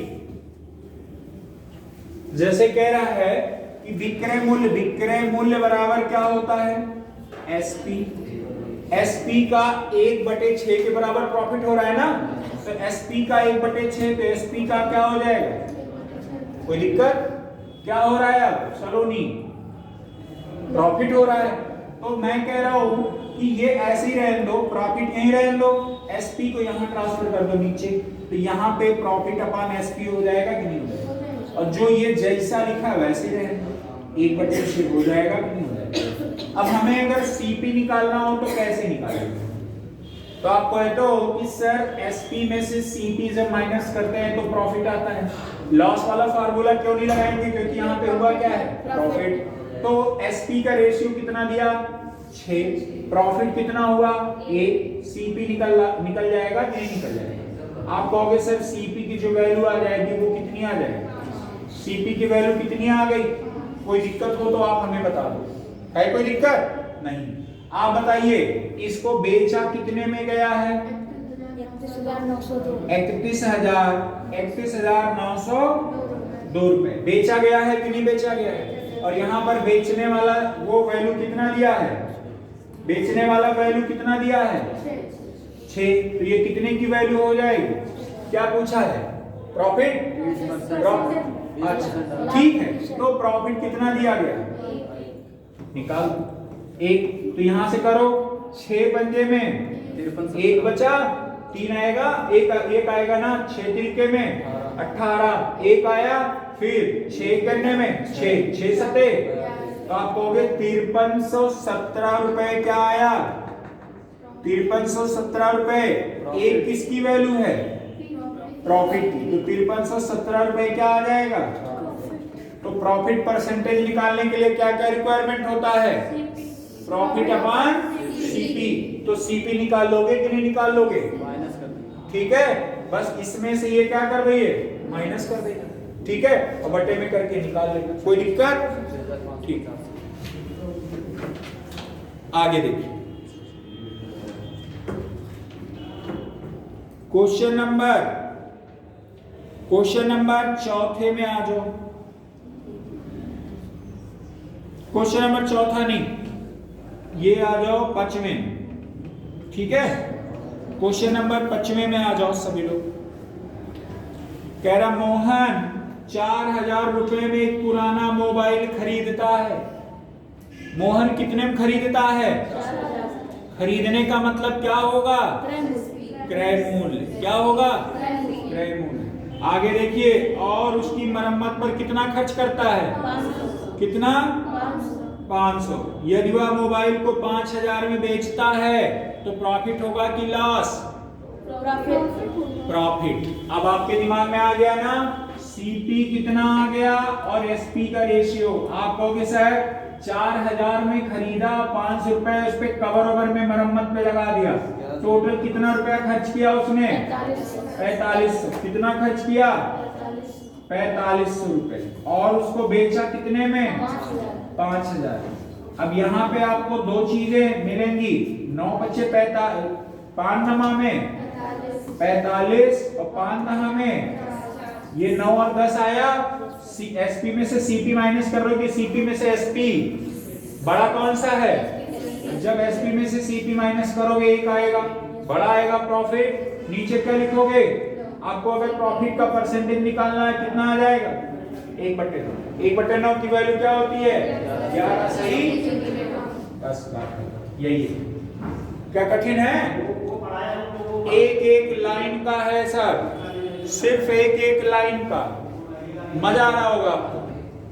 जैसे कह रहा है कि विक्रय मूल्य बराबर क्या होता है? एसपी। एसपी का 1/6 के बराबर प्रॉफिट हो रहा है ना, तो एसपी का 1/6, तो एसपी का क्या हो जाएगा? कोई दिक्कत? क्या हो रहा है? अब सलोनी प्रॉफिट हो रहा है। तो मैं कह रहा हूं कि ये ऐसे ही रहने दो, प्रॉफिट यहीं रहने दो, एसपी को यहां ट्रांसफर कर दो नीचे, तो यहां पे प्रॉफिट अपॉन एसपी हो जाएगा कि नहीं हो जाएगा? और जो ये जैसा लिखा है वैसे ही रहने दो, 1/6 हो जाएगा कि नहीं हो जाएगा? अब हमें अगर सीपी निकालना हो तो कैसे निकालेंगे? तो आप कहते हो कि सर एसपी में से सीपी जब माइनस करते हैं तो प्रॉफिट आता है। लॉस वाला फार्मूला क्यों नहीं लगाएंगे? क्योंकि यहाँ पे हुआ क्या है? प्रॉफिट। तो एसपी का रेशियो कितना दिया? 6। प्रॉफिट कितना हुआ? 1। सीपी निकल जाएगा कि नहीं निकल जाएगा? आप कहोगे सर सीपी की जो वैल्यू आ जाएगी वो कितनी आ जाएगी? सीपी की वैल्यू कितनी आ गई? कोई दिक्कत हो तो आप हमें बता दो। है कोई दिक्कत? नहीं। आप बताइए, इसको बेचा कितने में गया है? 31,902 रुपए बेचा गया है कि नहीं बेचा गया है? और यहाँ पर बेचने वाला वो वैल्यू कितना दिया है? बेचने वाला वैल्यू कितना दिया है? 6। तो ये कितने की वैल्यू हो जाएगी? क्या पूछा है? प्रॉफिट। अच्छा ठीक है, तो प्रॉफिट कितना दिया गया? निकाल 1। तो यहां से करो, 6 पंजे में 1 बचा, 3 आएगा, एक आएगा ना, 6 तिरके में 18, 1 आया, फिर 6 करने में 6 सते, तो आप कहोगे 5317 रुपए क्या आया? 5317 रुपए। 1 किसकी वैल्यू है? प्रॉफिट की। तो 5317 रुपए क्या आ जाएगा? तो प्रॉफिट परसेंटेज निकालने के लिए क्या क्या रिक्वायरमेंट होता है? Profit upon CP. तो सीपी निकाल लोगे कि नहीं निकाल लोगे? माइनस कर देंगे। ठीक है, बस इसमें से ये क्या कर रही है? माइनस कर देगा। ठीक है, और बटे में करके निकाल लेगा। कोई दिक्कत? ठीक है, आगे देखिए क्वेश्चन नंबर चौथे में आ जाओ। क्वेश्चन नंबर चौथा नहीं, ये आ जाओ 5वें। ठीक है, क्वेश्चन नंबर 5वें में आ जाओ सभी लोग। कह रहा मोहन 4000 रुपए में एक पुराना मोबाइल खरीदता है। मोहन कितने में खरीदता है? खरीदने का मतलब क्या होगा? क्रय मूल्य। क्या होगा? क्रय मूल्य। आगे देखिए, और उसकी मरम्मत पर कितना खर्च करता है? कितना? 500। यदि वह मोबाइल को 5000 में बेचता है तो प्रॉफिट होगा कि लॉस? प्रॉफिट। अब आपके दिमाग में आ गया ना, सीपी कितना आ गया और एसपी का रेशियो। आप कहोगे सर 4000 में खरीदा, 500 रुपए उस पे कवर ओवर में मरम्मत पे लगा दिया, टोटल कितना रुपया खर्च किया उसने? 4500। कितना खर्च किया? 4500 रुपए। और उसको बेचा कितने में? 5000। अब यहाँ पे आपको दो चीजें मिलेंगी, 9 बचे 45, 5 नमा में 45 और 5 दहा में ये 9 और 10 आया। एसपी में से सीपी माइनस कर रहे हो, सीपी में से एसपी बड़ा कौन सा है? जब एसपी में से सीपी माइनस करोगे एक आएगा, बड़ा आएगा प्रॉफिट। नीचे क्या लिखोगे? आपको अगर प्रॉफिट का परसेंटेज निकालना है कितना आ जाएगा? 1/9। 1/9 की वैल्यू क्या होती है? 11। सही, बस बात यही है। क्या कठिन है? एक एक लाइन का है सर, सिर्फ एक एक लाइन का। मजा आ रहा होगा आपको।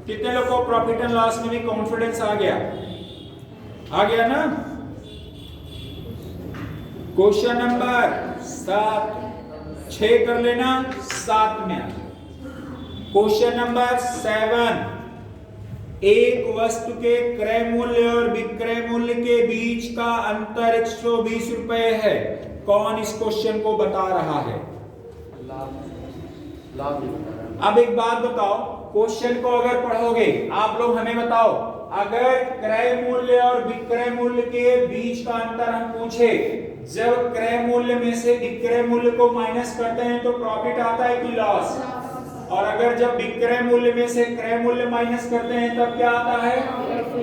कितने लोग को प्रॉफिट एंड लॉस में भी कॉन्फिडेंस आ गया? आ गया ना? क्वेश्चन नंबर 7, 6 कर लेना, 7 में आ। क्वेश्चन नंबर 7, एक वस्तु के क्रय मूल्य और विक्रय मूल्य के बीच का अंतर 120 रुपए है। कौन इस क्वेश्चन को बता रहा है? अब एक बात बताओ, क्वेश्चन को अगर पढ़ोगे आप लोग हमें बताओ, अगर क्रय मूल्य और विक्रय मूल्य के बीच का अंतर हम पूछे, जब क्रय मूल्य में से विक्रय मूल्य को माइनस करते हैं तो प्रॉफिट आता है कि लॉस? और अगर जब विक्रय मूल्य में से क्रय मूल्य माइनस करते हैं तब क्या आता है?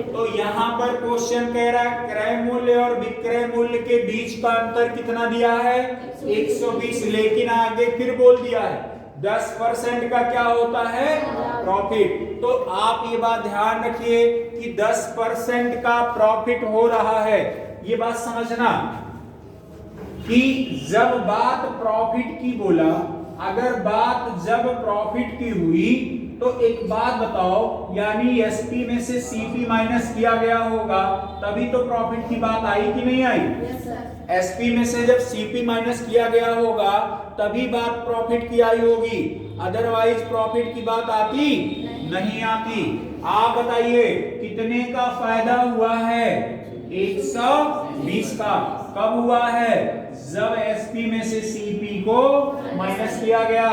तो यहाँ पर क्वेश्चन कह रहा है क्रय मूल्य और विक्रय मूल्य के बीच का अंतर कितना दिया है? 120। लेकिन आगे फिर बोल दिया है 10% का क्या होता है? प्रॉफिट। तो आप ये बात ध्यान रखिए कि 10% का प्रॉफिट हो रहा है। ये बात समझना कि जब बात प्रॉफिट की बोला, अगर बात जब प्रॉफिट की हुई तो एक बात बताओ, यानी एसपी में से सीपी माइनस किया गया होगा तभी तो प्रॉफिट की बात आई कि नहीं आई? एसपी में से जब सीपी माइनस किया गया होगा तभी बात प्रॉफिट की आई होगी, अदरवाइज प्रॉफिट की बात आती नहीं आती। आप बताइए कितने का फायदा हुआ है? 120 का। कब हुआ है? जब एसपी में से सीपी को माइनस किया गया।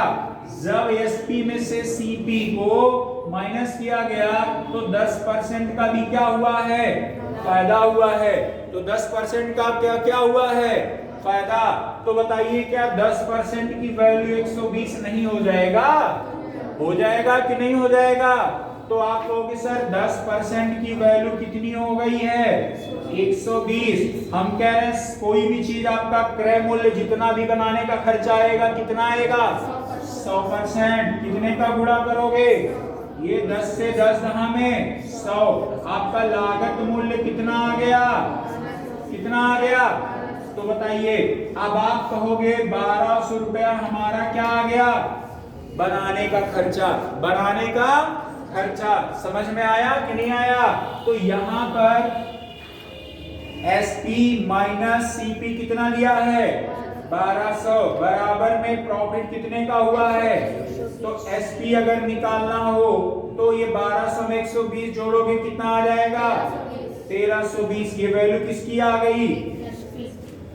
जब एसपी में से सीपी को माइनस किया गया तो 10% का भी क्या हुआ है? फायदा हुआ है। तो 10% का क्या क्या हुआ है? फायदा। तो बताइए क्या 10% की वैल्यू 120 नहीं हो जाएगा? हो जाएगा कि नहीं हो जाएगा? तो आप कहोगे सर 10% की वैल्यू कितनी हो गई है? 120। हम कह रहे हैं कोई भी चीज आपका क्रय मूल्य जितना भी बनाने का खर्चा आएगा कितना आएगा? 100%। कितने का गुणा करोगे? ये 10 से 10 दहा में 100। आपका लागत मूल्य कितना आ गया? कितना आ गया? तो बताइए। अब आप कहोगे 1200 रुपया हमारा क्या आ गया? बनाने का खर्चा। बनाने का खर्चा। समझ में आया कि नहीं आया? तो यहां पर एसपी माइनस सीपी कितना दिया है? 1200 बराबर में प्रॉफिट कितने का हुआ है? तो एसपी अगर निकालना हो तो ये 1200 में 120 जोड़ोगे कितना आ जाएगा? 1320। ये वैल्यू किसकी आ गई?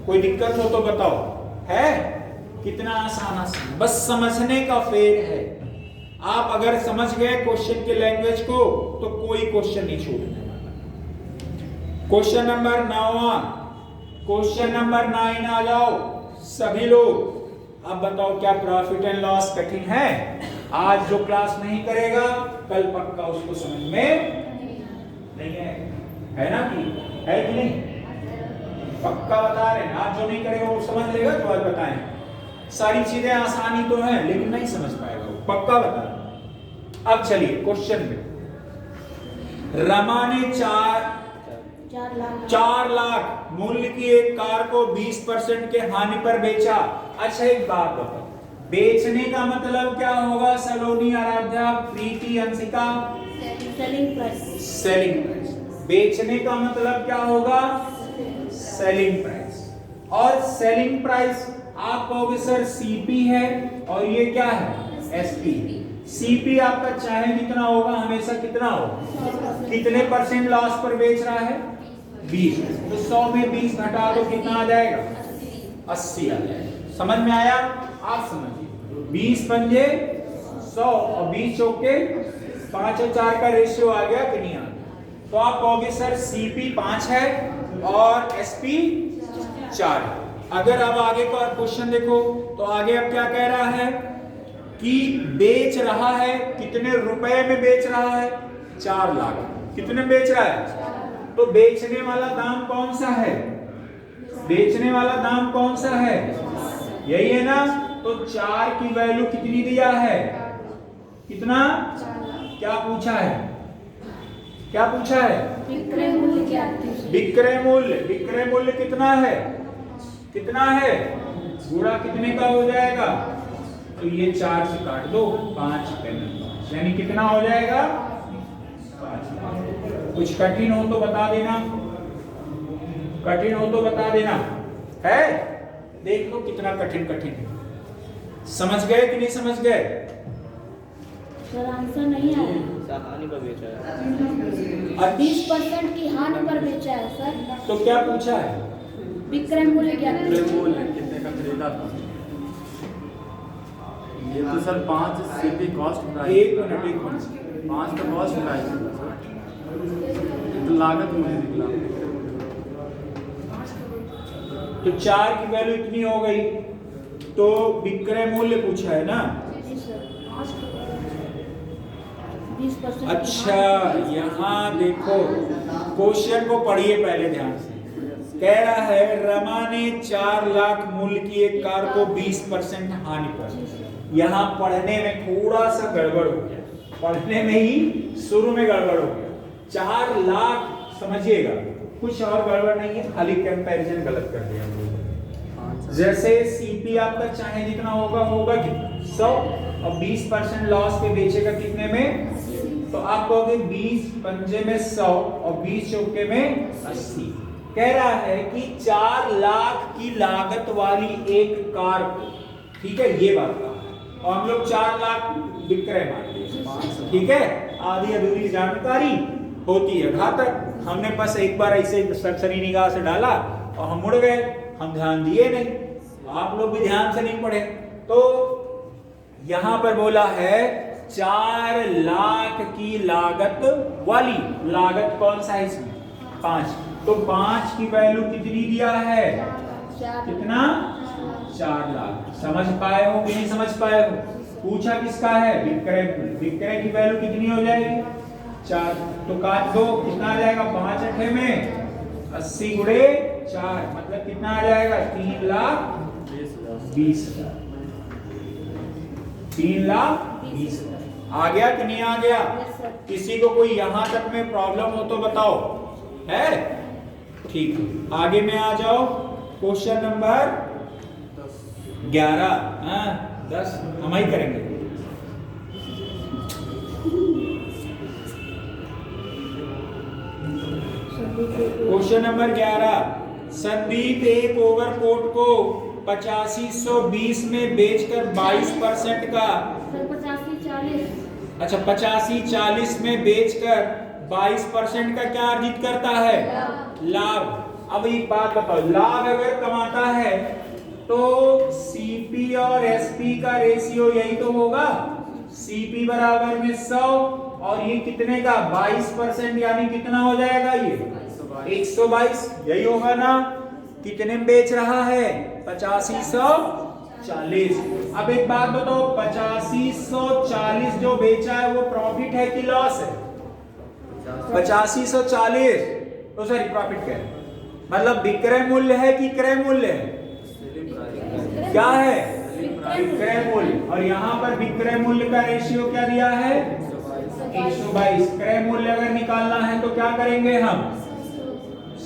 कोई दिक्कत हो तो बताओ। है कितना आसान आसान, बस समझने का फेर है। आप अगर समझ गए क्वेश्चन के लैंग्वेज को तो कोई क्वेश्चन नहीं छूटने वाला। Question number 9। क्वेश्चन नंबर 9 आ जाओ सभी लोग। अब बताओ क्या प्रॉफिट एंड लॉस कठिन है? आज जो क्लास नहीं करेगा कल पक्का उसको समझ में नहीं है ना? कि नहीं? पक्का बता रहे हैं। आज जो नहीं करेगा वो समझ लेगा जो आज बताएं। सारी चीजें आसानी तो है लेकिन नहीं समझ पाएगा वो, पक्का बता रहे। अब चलिए क्वेश्चन में। रमा ने 4 लाख मूल्य की एक कार को 20% के हानि पर बेचा। अच्छा एक बात बताओ, बेचने का मतलब क्या होगा? Saloni, Aaradhya, Preeti, Anshika? Selling price. Selling price. बेचने का मतलब क्या होगा? Selling price. और सेलिंग प्राइस आप कहोगे सर सीपी है और ये क्या है? एसपी। सीपी आपका चाहे कितना होगा हमेशा कितना होगा? कितने परसेंट लॉस पर बेच रहा है? 20। तो 100 में 20 घटा दो कितना आ जाएगा? 80 आ जाएगा। समझ में आया? आप समझिए 20 पंजे 100 और 20 चौके 5 और 4 का रेशियो आ गया कि नहीं आ गया? तो आप कहोगे सर CP 5 है और SP 4 है। अगर अब आगे का क्वेश्चन देखो तो आगे अब क्या कह रहा है कि बेच रहा है, कितने रुपए में बेच रहा है? 4 लाख। कितने बेच रहा है? तो बेचने वाला दाम कौन सा है? बेचने वाला दाम कौन सा है? यही है ना। तो 4 की वैल्यू कितनी दिया है? कितना? क्या पूछा है? क्या पूछा है? विक्रय मूल्य क्या है? विक्रय मूल्य। विक्रय मूल्य कितना है? कितना है? गुणा कितने का हो जाएगा? तो ये 4 से काट दो, 5 पेमेंट, यानी कितना हो जाएगा? 5। कुछ कठिन हो तो बता देना, कठिन हो तो बता देना। है? देख लो कितना कठिन कठिन है। समझ गए कि नहीं समझ गए? सर आंसर नहीं आया। हानि पर बेचा है। 20% की हानि पर बेचा है सर। तो क्या पूछा है? विक्रय मूल्य क्या है? विक्रय मूल्य कितने का खरीदा था? ये तो सर 5 CP कॉस्ट प्राइस। एक मिनट 5 का कॉस्ट प्राइस है सर। तो लागत मूल्य निकला। तो 4 की वैल्यू इतनी हो गई, तो विक्रय मूल्य पूछा है ना? जी सर। 20% अच्छा, यहाँ देखो क्वेश्चन को पढ़िए पहले ध्यान से। कह रहा है रमा ने 4 लाख मूल्य की एक कार को 20% हानि पर। यहाँ पढ़ने में थोड़ा सा गड़बड़ हो गया, पढ़ने में ही शुरू में गड़बड़ हो गया। 4 लाख समझिएगा, कुछ और गड़बड़ नहीं है, खाली कंपैरिजन गलत कर दिया। जैसे CP आपका चाहे जितना होगा होगा कितना? 100 और 20% लॉस पे बेचेगा कितने में? तो आप कहोगे 20 पंजे में 100 और 20 चौके में 80। कह रहा है कि 4 लाख की लागत वाली एक कार को, ठीक है, ये बात कहा है, और हम लोग 4 लाख विक्रय मानते हैं, ठीक है। आधी अधूरी जानकारी होती है घातक। हमने बस एक बार ऐसे सरसरी निगाह से डाला और हम मुड़ गए, हम ध्यान दिए नहीं, आप लोग भी ध्यान से नहीं पढ़े। तो यहां पर बोला है 4 लाख की लागत वाली, लागत कौन सा है इसमें? 5। तो 5 की वैल्यू कितनी दिया है? कितना? 4 लाख। समझ पाए हो कि नहीं समझ पाए हो? पूछा किसका है? विक्रय। विक्रय की वैल्यू कितनी हो जाएगी? 4। तो काट दो, कितना आ जाएगा? 5 अठे में 80 गुणे 4, मतलब कितना आ जाएगा? 3,20,000। 3,20,000 आ गया कि नहीं आ गया? किसी को कोई यहां तक में प्रॉब्लम हो तो बताओ। है? ठीक है, आगे में आ जाओ। Question number 11। 10 हम ही करेंगे। Question number 11। संदीप एक ओवरकोट को 8520 में बेचकर 22% का, सर 85-40। अच्छा 85-40 में बेचकर 22% का क्या अर्जित करता है? लाभ। अब एक बात बताओ, लाभ अगर कमाता है तो CP और SP का रेशियो यही तो होगा। CP बराबर में 100 और ये कितने का? 22%, यानी कितना हो जाएगा? ये 122, यही होगा ना। कितने में बेच रहा है? 8540। अब एक बात बताओ, 8540 जो बेचा है वो प्रॉफिट है कि लॉस है? 8540 तो सॉरी प्रॉफिट क्या है? मतलब विक्रय मूल्य है कि क्रय मूल्य है? क्या है? विक्रय मूल्य। और यहाँ पर विक्रय मूल्य का रेशियो क्या दिया है? 122। क्रय मूल्य अगर निकालना है तो क्या करेंगे हम?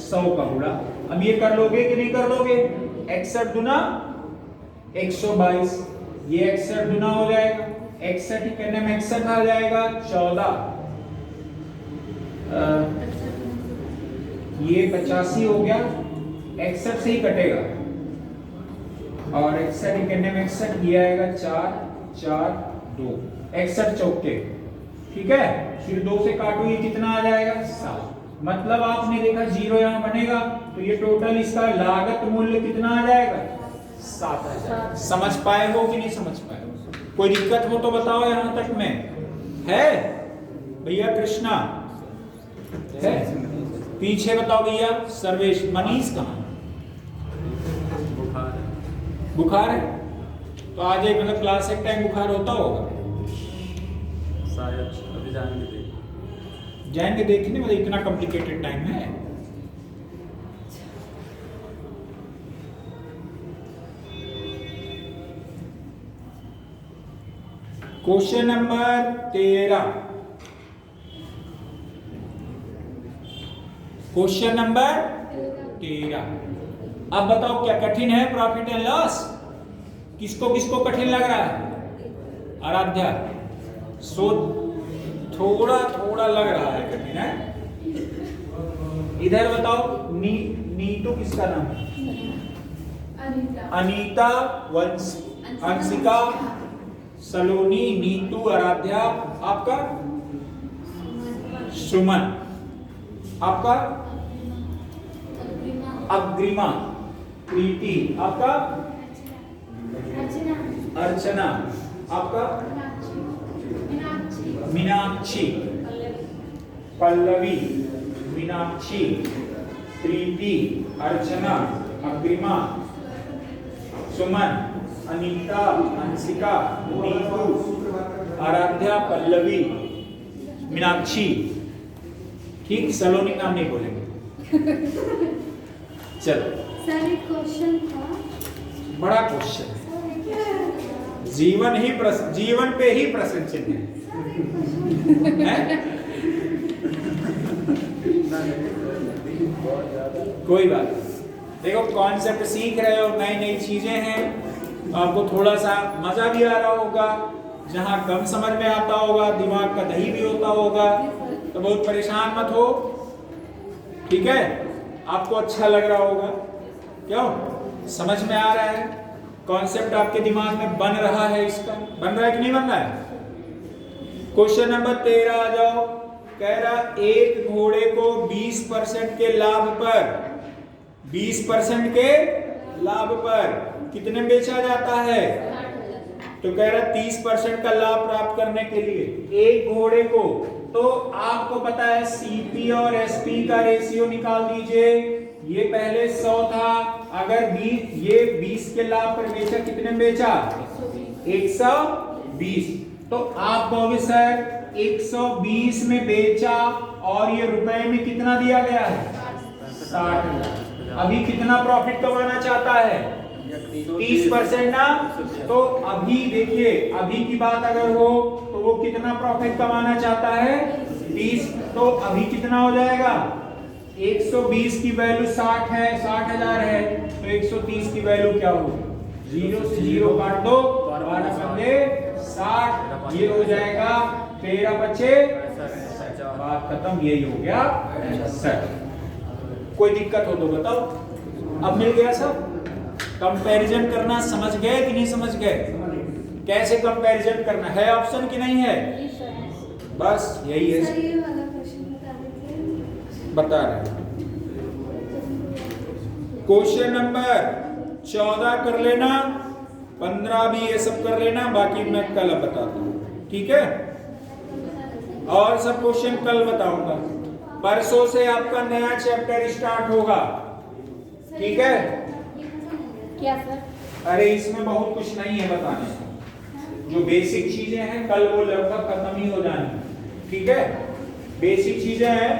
100 का गुणा। अब ये कर लोगे कि नहीं कर लोगे? 61 दुना 122, ये 61 दुना हो जाएगा। 61 करने में 61 आ जाएगा 14, ये 85 हो गया, 61 से ही कटेगा और 61 करने में 61 ये आएगा 4 4 2, 61 चौके, ठीक है। फिर 2 से काटो, ये कितना आ जाएगा? 7। मतलब आपने देखा 0 यहाँ बनेगा तो ये टोटल इसका लागत मूल्य कितना आ जाएगा? 7,000। समझ पाए हो कि नहीं समझ पाए हो? कोई दिक्कत हो तो बताओ यहां तक में। है भैया? कृष्णा है? पीछे बताओ भैया। सर्वेश, मनीष कहाँ? बुखार है? तो आज एक मतलब क्लास एक टाइम बुखार होता होगा शायद, अभी जाएंगे जाएंगे देखने में। इतना कॉम्प्लिकेटेड टाइम है? Question number 13। Question number 13। अब बताओ क्या कठिन है प्रॉफिट एंड लॉस? किसको किसको कठिन लग रहा है? आराध्या, सो थोड़ा थोड़ा लग रहा है कठिन है। इधर बताओ। नीतू किसका नाम है? अनीता, अंशिका, सलोनी, नीतू, आराध्या। आपका? सुमन। आपका? अग्रिमा, प्रीति। आपका? अर्चना। आपका? मीनाक्षी, पल्लवी, मीनाक्षी, प्रीति, अर्चना, अग्रिमा, सुमन, अनीता, अंशिका, नीतू, आराध्या, पल्लवी, मीनाक्षी। ठीक, सलोनी नाम नहीं बोलेंगे। चलो, सर एक क्वेश्चन था। बड़ा क्वेश्चन है। जीवन पे ही प्रश्न चिन्ह है? कोई बात नहीं। देखो, कॉन्सेप्ट सीख रहे हो, नई नई चीजें हैं, आपको थोड़ा सा मजा भी आ रहा होगा। जहां कम समझ में आता होगा, दिमाग का दही भी होता होगा, तो बहुत परेशान मत हो। ठीक है? आपको अच्छा लग रहा होगा। क्यों? समझ में आ रहा है, कॉन्सेप्ट आपके दिमाग में बन रहा है। इसका बन रहा है कि नहीं बन रहा है? क्वेश्चन नंबर 13 आ जाओ। कह रहा एक घोड़े को 20% के लाभ पर 20% के लाभ पर कितने बेचा जाता है? तो कह रहा 30% का लाभ प्राप्त करने के लिए एक घोड़े को, तो आपको पता है सीपी और एसपी का रेशियो निकाल दीजिए। ये पहले 100 था, अगर 20 के लाभ पर बेचा, कितने बेचा? 120। तो आप कहोगे सर 120 में बेचा और ये रुपए में कितना दिया गया है? 60। अभी कितना प्रॉफिट कमाना चाहता है? 30% ना। तो अभी देखिए, अभी की बात अगर हो तो वो कितना प्रॉफिट कमाना चाहता है? 30। तो अभी कितना हो जाएगा? 120 की वैल्यू 60 है, 60,000 है, तो 130 की वैल्यू क्या होगी? 0 से 0 काट दो, 12 पंजे 60, ये हो जाएगा 13 बचे, बात खत्म। यही हो गया सर। कोई दिक्कत हो तो बताओ। अब मिल गया सब? कंपैरिजन करना समझ गए कि नहीं समझ गए? कैसे कंपैरिजन करना है? ऑप्शन की नहीं है? बस यही है। सर ये वाला क्वेश्चन बता देते। बता रहे। क्वेश्चन नंबर 14 कर लेना, 15 भी ये सब कर लेना, बाकी मैं कल बताता हूँ। ठीक है? और सब क्वेश्चन कल बताऊंगा। परसों से आपका नया चैप्टर स्टार्ट होगा। ठीक है? क्या सर? अरे इसमें बहुत कुछ नहीं है बताने को। जो बेसिक चीजें हैं कल वो लगभग खत्म ही हो जानी। ठीक है? बेसिक चीजें हैं।